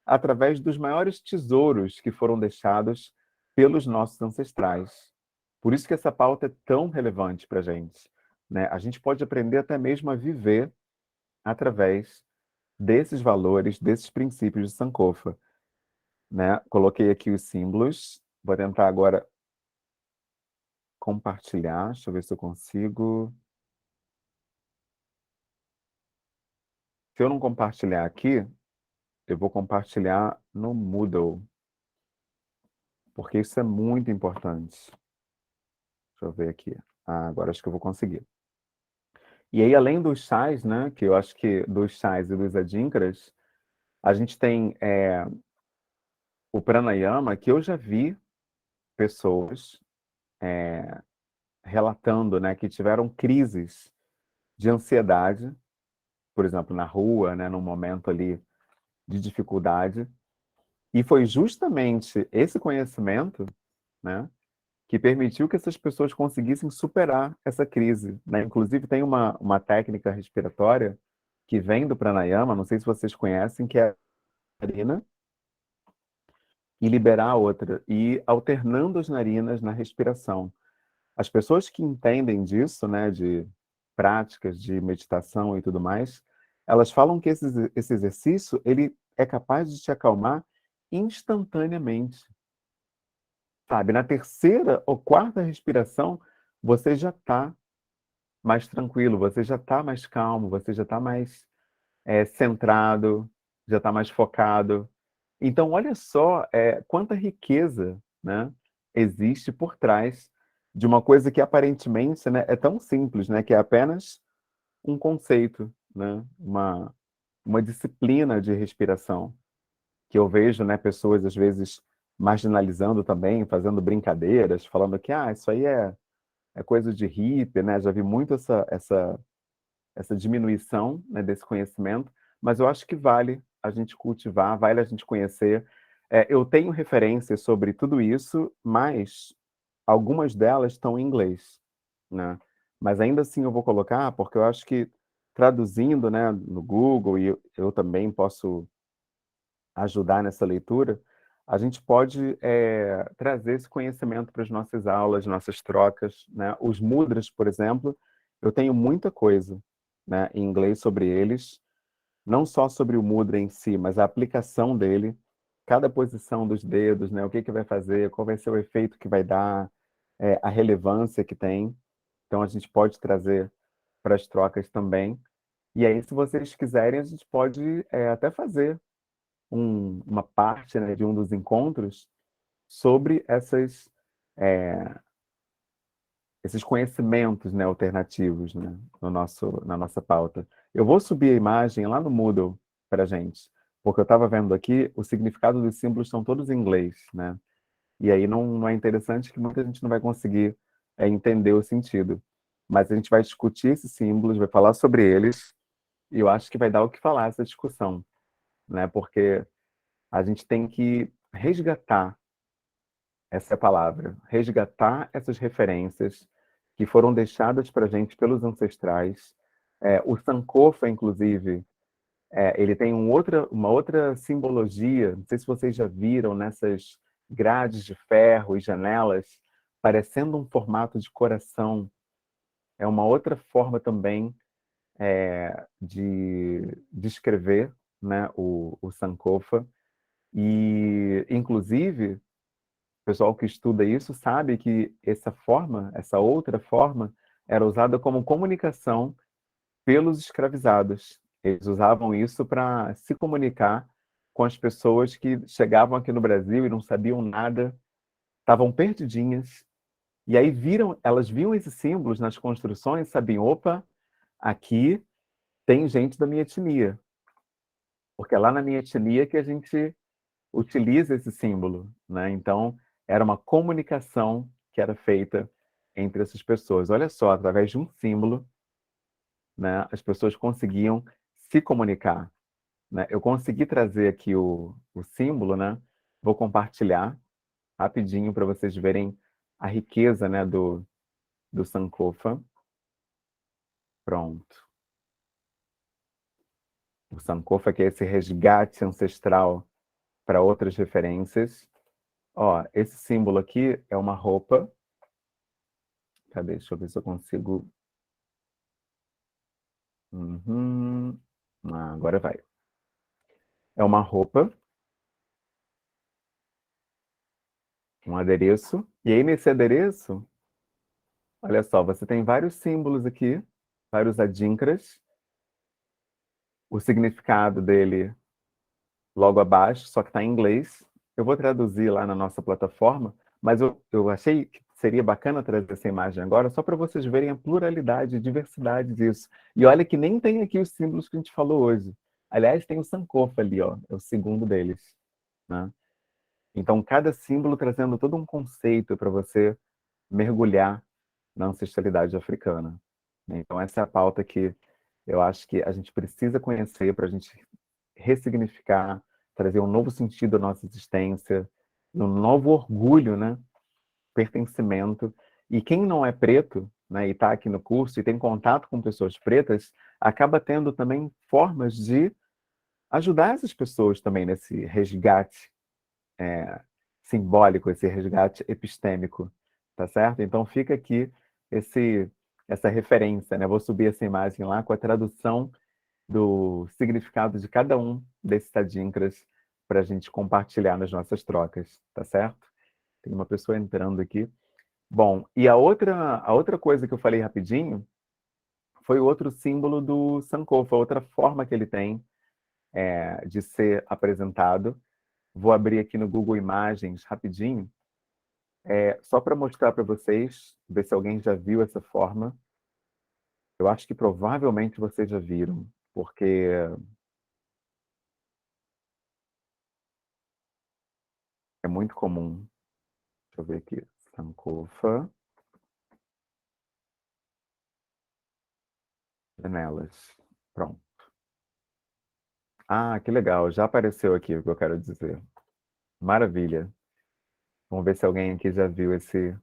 através dos maiores tesouros que foram deixados pelos nossos ancestrais. Por isso que essa pauta é tão relevante para a gente, né? A gente pode aprender até mesmo a viver através desses valores, desses princípios de Sankofa, né? Coloquei aqui os símbolos. Vou tentar agora compartilhar. Deixa eu ver se eu consigo. Se eu não compartilhar aqui, eu vou compartilhar no Moodle, porque isso é muito importante. Deixa eu ver aqui. Ah, agora acho que eu vou conseguir. E aí, além dos chás, né, que eu acho que dos chás e dos adinkaras, a gente tem o pranayama, que eu já vi pessoas relatando, né, que tiveram crises de ansiedade, por exemplo, na rua, né, num momento ali de dificuldade, e foi justamente esse conhecimento, né, que permitiu que essas pessoas conseguissem superar essa crise, né? Inclusive, tem uma técnica respiratória que vem do pranayama, não sei se vocês conhecem, que é a narina e liberar a outra, e alternando as narinas na respiração. As pessoas que entendem disso, né, de práticas de meditação e tudo mais, elas falam que esse exercício ele é capaz de te acalmar instantaneamente. Sabe, na terceira ou quarta respiração, você já está mais tranquilo, você já está mais calmo, você já está mais centrado, já está mais focado. Então, olha só quanta riqueza, né, existe por trás de uma coisa que aparentemente, né, é tão simples, né, que é apenas um conceito, né, uma disciplina de respiração que eu vejo, né, pessoas às vezes marginalizando também, fazendo brincadeiras, falando que isso aí é coisa de hippie, né? Já vi muito essa diminuição, né, desse conhecimento, mas eu acho que vale a gente cultivar, vale a gente conhecer. Eu tenho referências sobre tudo isso, mas algumas delas estão em inglês, né? Mas ainda assim eu vou colocar, porque eu acho que traduzindo, né, no Google, e eu também posso ajudar nessa leitura, a gente pode trazer esse conhecimento para as nossas aulas, nossas trocas, né? Os mudras, por exemplo, eu tenho muita coisa, né, em inglês sobre eles, não só sobre o mudra em si, mas a aplicação dele, cada posição dos dedos, né, o que que vai fazer, qual vai ser o efeito que vai dar, a relevância que tem. Então a gente pode trazer para as trocas também. E aí, se vocês quiserem, a gente pode até fazer uma parte, né, de um dos encontros sobre esses conhecimentos, né, alternativos, né, na nossa pauta. Eu vou subir a imagem lá no Moodle para gente, porque eu estava vendo aqui, o significado dos símbolos são todos em inglês, né? E aí não é interessante que muita gente não vai conseguir entender o sentido. Mas a gente vai discutir esses símbolos, vai falar sobre eles, e eu acho que vai dar o que falar essa discussão, né? Porque a gente tem que resgatar essa é a palavra, resgatar essas referências que foram deixadas para a gente pelos ancestrais. O Sankofa, inclusive, ele tem uma outra simbologia, não sei se vocês já viram nessas grades de ferro e janelas, parecendo um formato de coração. É uma outra forma também de descrever, né, o Sankofa. E, inclusive, o pessoal que estuda isso sabe que essa outra forma, era usada como comunicação pelos escravizados. Eles usavam isso para se comunicar com as pessoas que chegavam aqui no Brasil e não sabiam nada, estavam perdidinhas. E aí elas viam esses símbolos nas construções, sabiam, opa, aqui tem gente da minha etnia, porque é lá na minha etnia que a gente utiliza esse símbolo, né? Então, era uma comunicação que era feita entre essas pessoas. Olha só, através de um símbolo, né, as pessoas conseguiam se comunicar, né? Eu consegui trazer aqui o símbolo, né? Vou compartilhar rapidinho para vocês verem a riqueza, né, do Sankofa. Pronto. O Sankofa que é esse resgate ancestral para outras referências. Ó, esse símbolo aqui é uma roupa. Cadê? Deixa eu ver se eu consigo. Uhum. Agora vai. É uma roupa, um adereço. E aí, nesse adereço, olha só, você tem vários símbolos aqui, vários adinkras. O significado dele logo abaixo, só que está em inglês. Eu vou traduzir lá na nossa plataforma, mas eu achei que seria bacana trazer essa imagem agora, só para vocês verem a pluralidade e diversidade disso. E olha que nem tem aqui os símbolos que a gente falou hoje. Aliás, tem o Sankofa ali, ó, é o segundo deles, né? Então, cada símbolo trazendo todo um conceito para você mergulhar na ancestralidade africana, né? Então, essa é a pauta que eu acho que a gente precisa conhecer para a gente ressignificar, trazer um novo sentido à nossa existência, um novo orgulho, né? Pertencimento. E quem não é preto, né, e está aqui no curso e tem contato com pessoas pretas, acaba tendo também formas de ajudar essas pessoas também nesse resgate simbólico, esse resgate epistêmico, tá certo? Então fica aqui esse essa referência, né? Vou subir essa imagem lá com a tradução do significado de cada um desses adinkras para a gente compartilhar nas nossas trocas, tá certo? Tem uma pessoa entrando aqui. Bom, e a outra coisa que eu falei rapidinho foi o outro símbolo do Sankofa, outra forma que ele tem de ser apresentado. Vou abrir aqui no Google Imagens rapidinho, só para mostrar para vocês, ver se alguém já viu essa forma. Eu acho que provavelmente vocês já viram, porque é muito comum. Deixa eu ver aqui. Sankofa, janelas. Pronto. Ah, que legal. Já apareceu aqui o que eu quero dizer. Maravilha. Vamos ver se alguém aqui já viu esse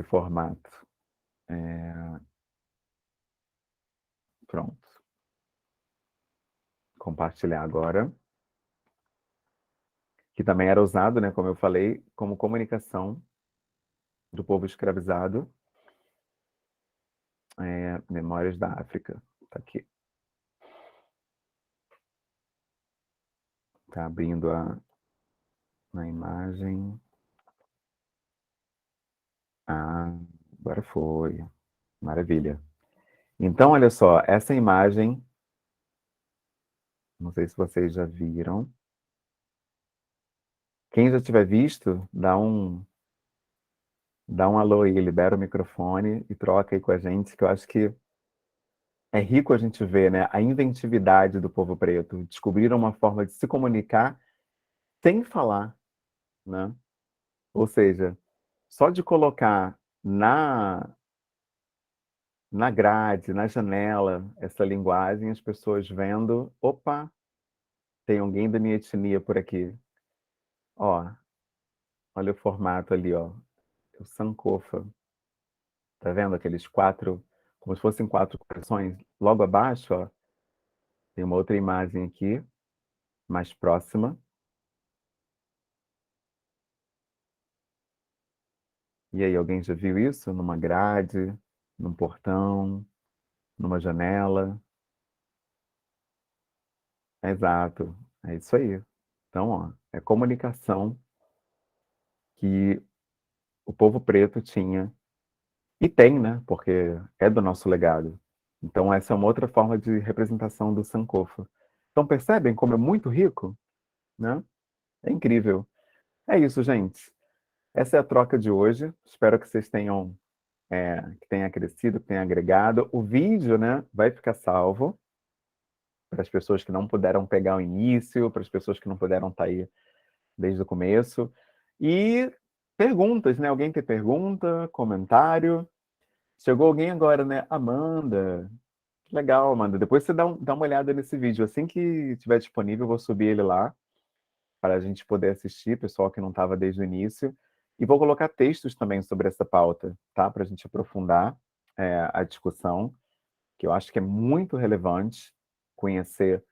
formato. É, pronto. Compartilhar agora. Que também era usado, né, como eu falei, como comunicação do povo escravizado. Memórias da África. Tá aqui. Tá abrindo na imagem. Ah, agora foi. Maravilha. Então, olha só, essa imagem, não sei se vocês já viram, Quem já tiver visto, dá um alô aí, libera o microfone e troca aí com a gente, que eu acho que é rico a gente ver, né, a inventividade do povo preto. Descobriram uma forma de se comunicar sem falar, né? Ou seja, só de colocar na grade, na janela, essa linguagem, as pessoas vendo, opa, tem alguém da minha etnia por aqui. Ó, olha o formato ali, ó, o Sankofa. Tá vendo aqueles quatro, como se fossem quatro corações? Logo abaixo, ó, tem uma outra imagem aqui, mais próxima. E aí, alguém já viu isso? Numa grade, num portão, numa janela? Exato, é isso aí. Então, ó, é comunicação que o povo preto tinha e tem, né? Porque é do nosso legado. Então, essa é uma outra forma de representação do Sankofa. Então, percebem como é muito rico, né? É incrível. É isso, gente. Essa é a troca de hoje. Espero que vocês tenham, que tenha crescido, que tenha agregado. O vídeo, né, vai ficar salvo para as pessoas que não puderam pegar o início, para as pessoas que não puderam estar aí desde o começo. E perguntas, né? Alguém tem pergunta, comentário? Chegou alguém agora, né? Amanda. Que legal, Amanda. Depois você dá uma olhada nesse vídeo. Assim que estiver disponível, eu vou subir ele lá para a gente poder assistir, pessoal que não estava desde o início. E vou colocar textos também sobre essa pauta, tá? Para a gente aprofundar a discussão, que eu acho que é muito relevante conhecer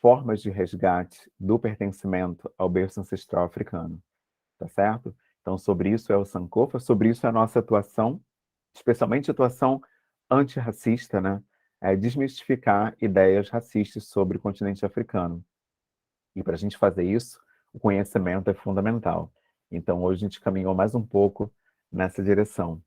formas de resgate do pertencimento ao berço ancestral africano, tá certo? Então, sobre isso é o Sankofa, sobre isso é a nossa atuação, especialmente atuação antirracista, né? É desmistificar ideias racistas sobre o continente africano. E para a gente fazer isso, o conhecimento é fundamental. Então, hoje a gente caminhou mais um pouco nessa direção.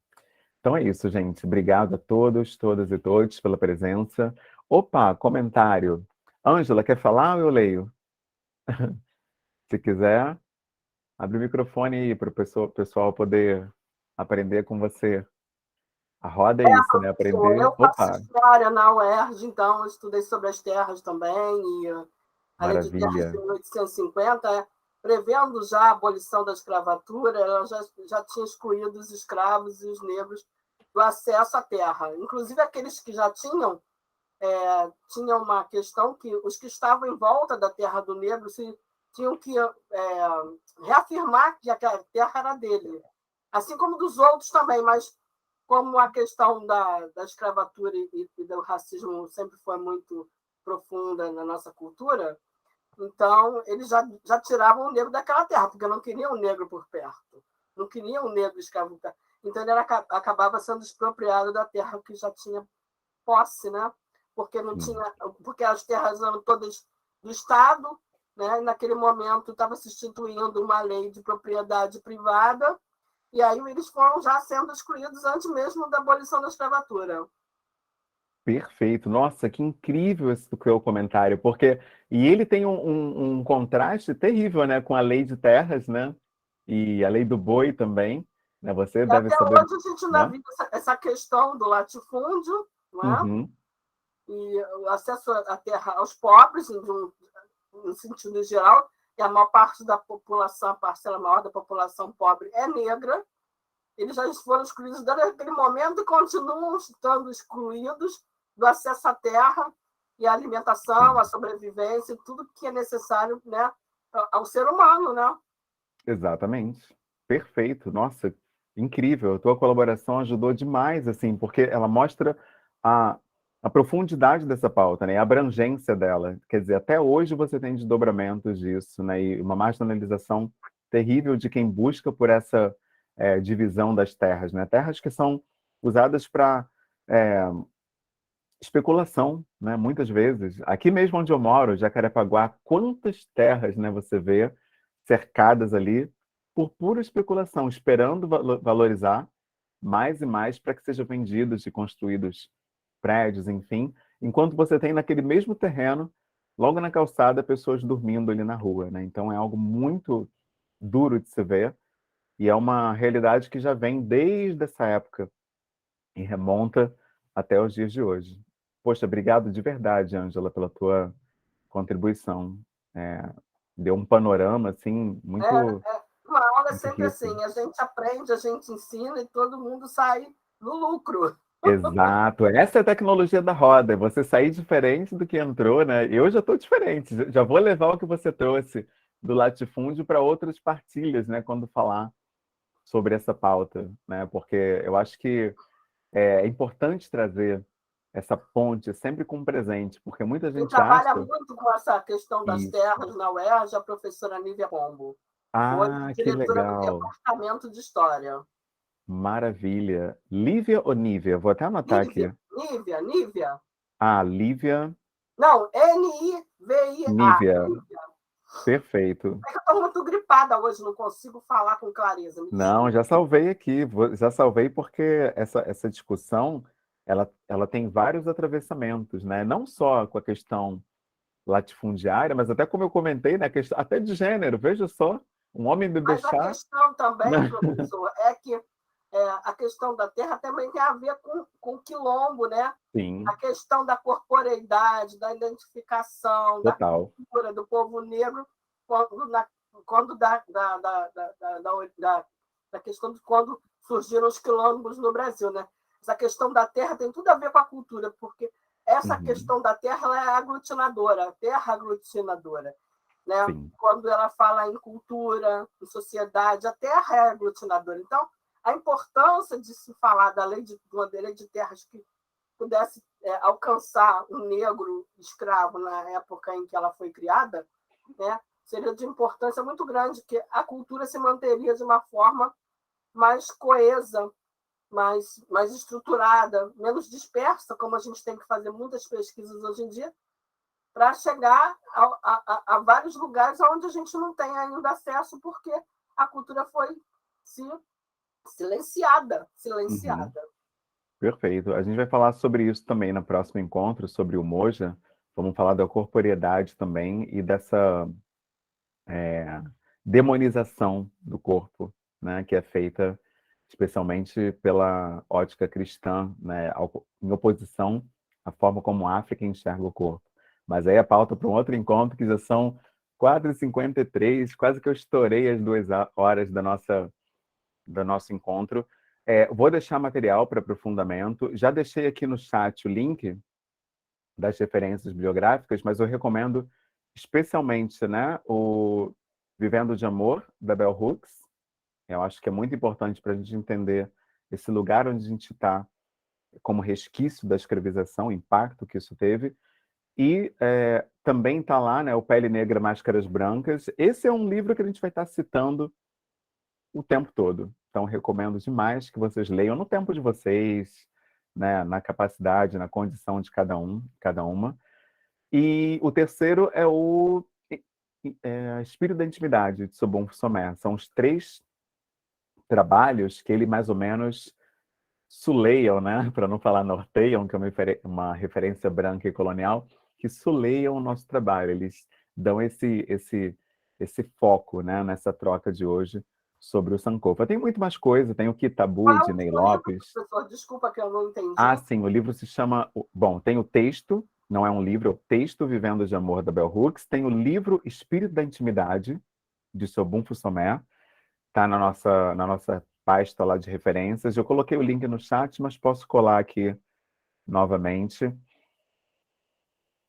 Então é isso, gente. Obrigado a todos, todas e todos pela presença. Opa, comentário. Ângela, quer falar ou eu leio? Se quiser, abre o microfone aí para o pessoal poder aprender com você. A roda é isso, né? Aprender. Eu faço Opa, história na UERJ, então eu estudei sobre as terras também, e a Lei de Terras de maravilha. 1850, prevendo já a abolição da escravatura, ela já tinha excluído os escravos e os negros do acesso à terra. Inclusive aqueles que já tinham uma questão que os que estavam em volta da terra do negro tinham que reafirmar que aquela terra era dele, assim como dos outros também, mas como a questão da escravatura e do racismo sempre foi muito profunda na nossa cultura, então eles já tiravam o negro daquela terra, porque não queriam o negro por perto, não queriam o negro escravo. Então ele acabava sendo expropriado da terra que já tinha posse, né? Porque não Sim. tinha, porque as terras eram todas do Estado, né? E naquele momento estava se instituindo uma lei de propriedade privada, e aí eles foram já sendo excluídos antes mesmo da abolição da escravatura. Perfeito. Nossa, que incrível esse teu comentário, porque e ele tem um contraste terrível, né, com a lei de terras, né, e a lei do boi também, né? Você E deve até saber, hoje a gente ainda né? vive essa questão do latifúndio, não é? Uhum, E o acesso à terra aos pobres, em sentido geral, e a maior parte da população, a parcela maior da população pobre é negra. Eles já foram excluídos naquele momento e continuam estando excluídos do acesso à terra e à alimentação, sim, à sobrevivência, tudo que é necessário, né, ao ser humano, né? exatamente. Perfeito. Nossa, incrível. A tua colaboração ajudou demais, assim, porque ela mostra a, a profundidade dessa pauta, né, e a abrangência dela. Quer dizer, até hoje você tem desdobramentos disso, né, e uma marginalização terrível de quem busca por essa divisão das terras, né, terras que são usadas para especulação, né, muitas vezes. Aqui mesmo onde eu moro, Jacarepaguá, quantas terras, né, você vê cercadas ali por pura especulação, esperando valorizar mais e mais para que sejam vendidos e construídos prédios, enfim, enquanto você tem naquele mesmo terreno, logo na calçada, pessoas dormindo ali na rua, né? Então é algo muito duro de se ver, e é uma realidade que já vem desde essa época e remonta até os dias de hoje. Poxa, obrigado de verdade, Ângela, pela tua contribuição. É, deu um panorama, assim, muito, Uma aula é muito sempre rico. assim, a gente aprende, a gente ensina e todo mundo sai no lucro. Exato, essa é a tecnologia da roda, você sair diferente do que entrou, né? Eu já estou diferente, já vou levar o que você trouxe do latifúndio para outras partilhas, né? Quando falar sobre essa pauta, né? Porque eu acho que é importante trazer essa ponte sempre com presente, porque muita Quem gente trabalha acha muito com essa questão das isso. terras na UERJ é a professora Nívia Pombo, hoje Ah, que diretora do legal, Departamento de História. maravilha. Lívia ou Nívia? Vou até anotar Nívia, aqui. Nívia. Ah, Lívia, Não, Nivia. Nívia, Nívia. perfeito. É que eu estou muito gripada hoje, não consigo falar com clareza, me Não, desculpe. já salvei aqui, já salvei porque essa discussão ela tem vários atravessamentos, né? Não só com a questão latifundiária, mas até como eu comentei, né? Até de gênero. Veja só, um homem me Mas a deixar. questão também, Né? professor, é que a questão da terra também tem a ver com o quilombo, né? A Sim, questão da corporeidade, da identificação, da total. cultura do povo negro, quando, na, quando da questão de quando surgiram os quilombos no Brasil, né? Essa questão da terra tem tudo a ver com a cultura, porque essa Uhum, questão da terra ela é aglutinadora, a terra aglutinadora, né? sim. Quando ela fala em cultura, em sociedade, a terra é aglutinadora. Então, a importância de se falar da lei de uma lei de terras que pudesse alcançar um negro escravo na época em que ela foi criada, né, seria de importância muito grande, que a cultura se manteria de uma forma mais coesa, mais estruturada, menos dispersa, como a gente tem que fazer muitas pesquisas hoje em dia, para chegar a vários lugares onde a gente não tem ainda acesso, porque a cultura foi silenciada, Uhum, silenciada. perfeito. A gente vai falar sobre isso também no próximo encontro, sobre o Moja. Vamos falar da corporeidade também e dessa demonização do corpo, né, que é feita especialmente pela ótica cristã, né, em oposição à forma como a África enxerga o corpo. Mas aí a pauta para um outro encontro, que já são quase 53, quase que eu estourei as 2 horas do nosso encontro. Vou deixar material para aprofundamento. Já deixei aqui no chat o link das referências bibliográficas, mas eu recomendo especialmente, né, o Vivendo de Amor, da Bell Hooks. Eu acho que é muito importante para a gente entender esse lugar onde a gente está como resquício da escravização, o impacto que isso teve. E também está lá, né, o Pele Negra, Máscaras Brancas. Esse é um livro que a gente vai estar citando o tempo todo. Então, recomendo demais que vocês leiam no tempo de vocês, né, na capacidade, na condição de cada um, cada uma. E o terceiro é o Espírito da Intimidade, de Sobon Sommer. São os 3 trabalhos que ele mais ou menos suleiam, né, para não falar norteiam, que é uma referência branca e colonial, que suleiam o nosso trabalho. Eles dão esse foco, né, nessa troca de hoje sobre o Sankofa. Tem muito mais coisa, tem o Qual Kitabu, é de Ney o livro, Lopes. professor? Desculpa que eu não entendi. Ah, sim, o livro se chama... Bom, tem o texto, não é um livro, é o texto Vivendo de Amor, da Bell Hooks. Tem o livro Espírito da Intimidade, de Sobun Fussomé. Está na nossa pasta lá de referências. Eu coloquei o link no chat, mas posso colar aqui novamente. Deixa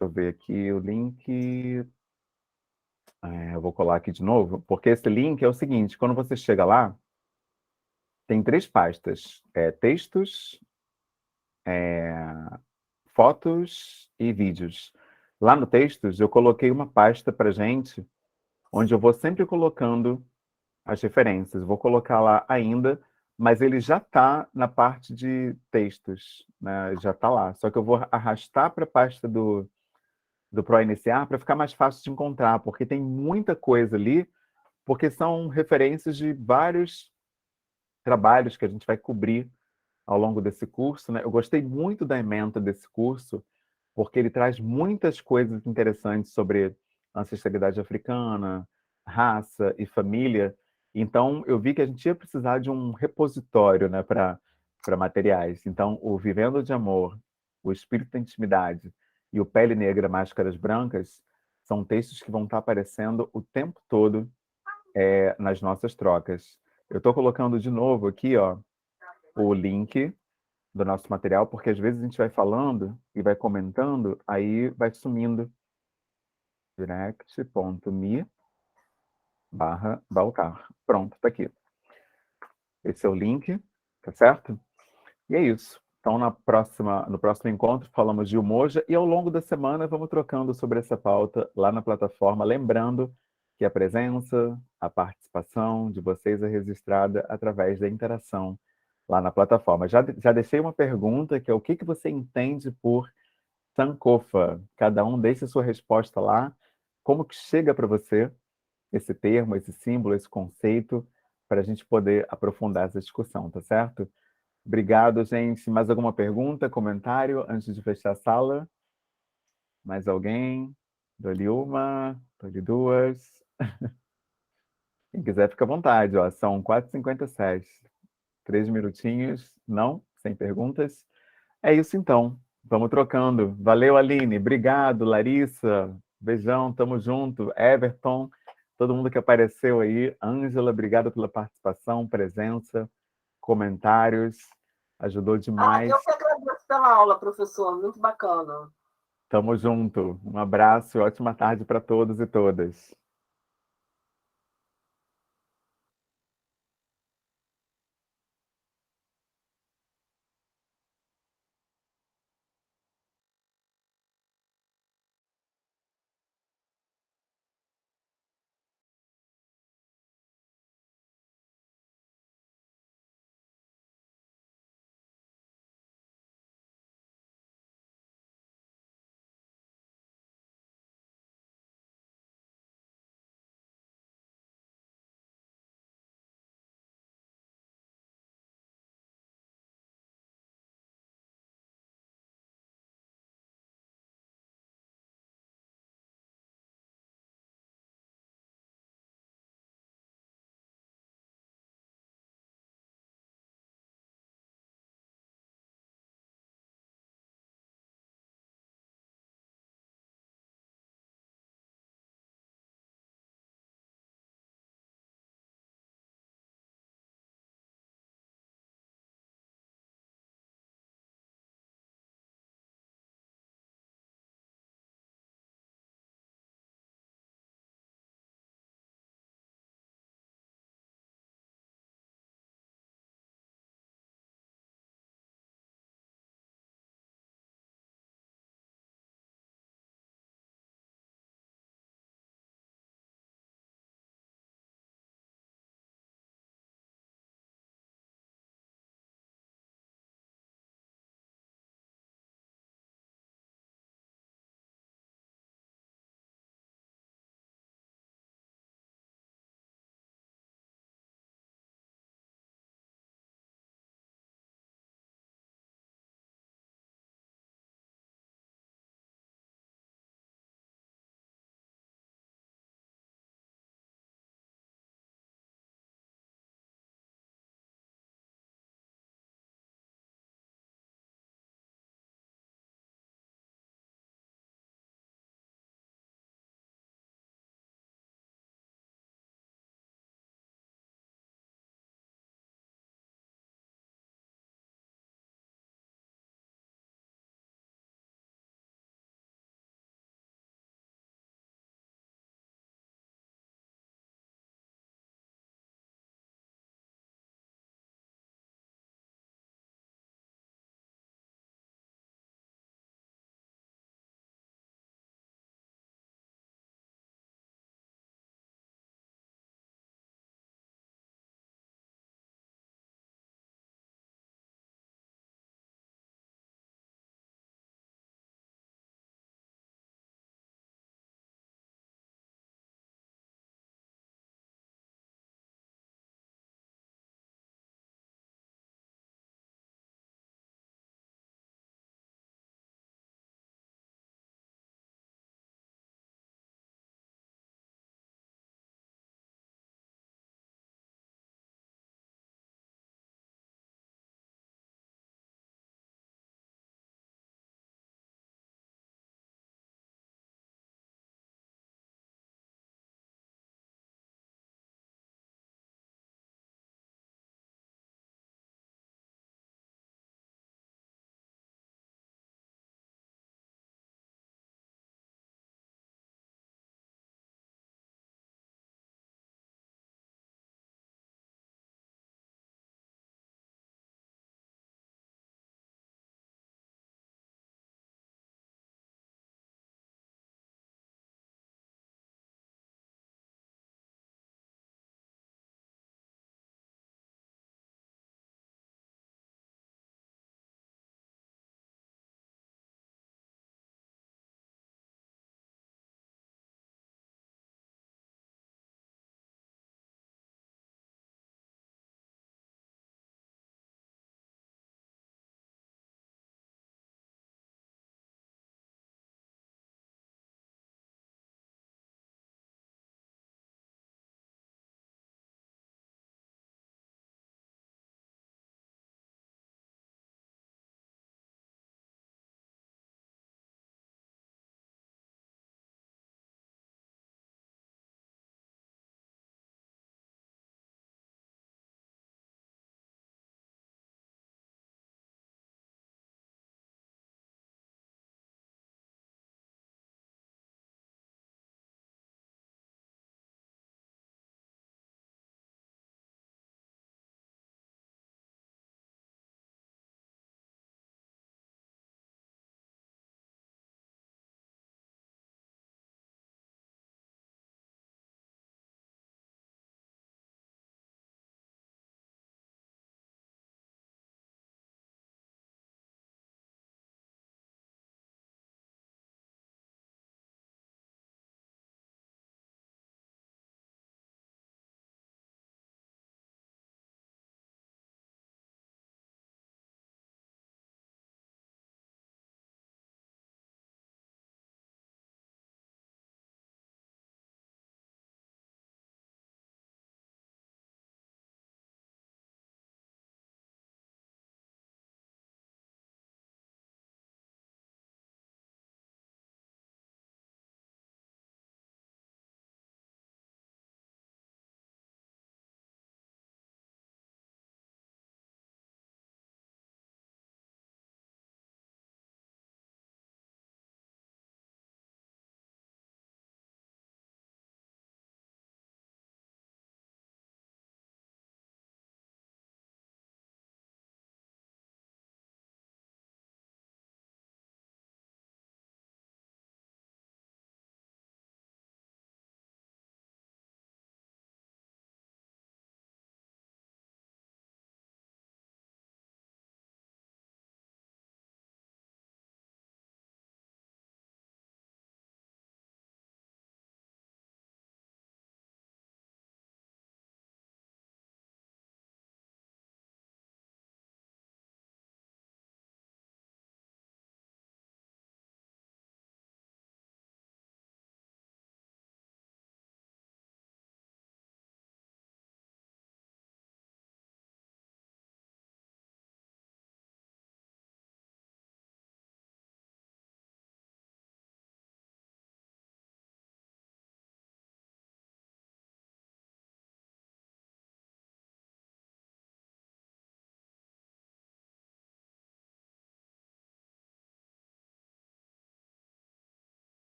eu ver aqui o link. Eu vou colar aqui de novo, porque esse link é o seguinte: quando você chega lá, tem 3 pastas: textos, fotos e vídeos. Lá no textos, eu coloquei uma pasta para gente, onde eu vou sempre colocando as referências. Vou colocar lá ainda, mas ele já está na parte de textos, né? Já está lá. Só que eu vou arrastar para a pasta do ProIniciar para ficar mais fácil de encontrar, porque tem muita coisa ali, porque são referências de vários trabalhos que a gente vai cobrir ao longo desse curso, né? Eu gostei muito da ementa desse curso, porque ele traz muitas coisas interessantes sobre ancestralidade africana, raça e família. Então, eu vi que a gente ia precisar de um repositório, né, para materiais. Então, o Vivendo de Amor, o Espírito da Intimidade e o Pele Negra, Máscaras Brancas são textos que vão estar aparecendo o tempo todo nas nossas trocas. Eu estou colocando de novo aqui, ó, o link do nosso material, porque às vezes a gente vai falando e vai comentando, aí vai sumindo. direct.me/Baltar. Pronto, tá aqui. Esse é o link, tá certo? E é isso. Então, no próximo encontro, falamos de Umoja e ao longo da semana vamos trocando sobre essa pauta lá na plataforma, lembrando que a presença, a participação de vocês é registrada através da interação lá na plataforma. Já deixei uma pergunta, que é o que você entende por Sankofa? Cada um deixe a sua resposta lá. Como que chega para você esse termo, esse símbolo, esse conceito, para a gente poder aprofundar essa discussão, tá certo? Obrigado, gente. Mais alguma pergunta, comentário antes de fechar a sala? Mais alguém? Dou-lhe uma, dou-lhe duas. Quem quiser, fica à vontade. Ó. São 4h57. 3 minutinhos. Não? Sem perguntas? É isso, então. Vamos trocando. Valeu, Aline. Obrigado, Larissa. Beijão, tamo junto. Everton, todo mundo que apareceu aí. Ângela, obrigado pela participação, presença, comentários. Ajudou demais. Eu que agradeço pela aula, professor. Muito bacana. Tamo junto. Um abraço e ótima tarde para todos e todas.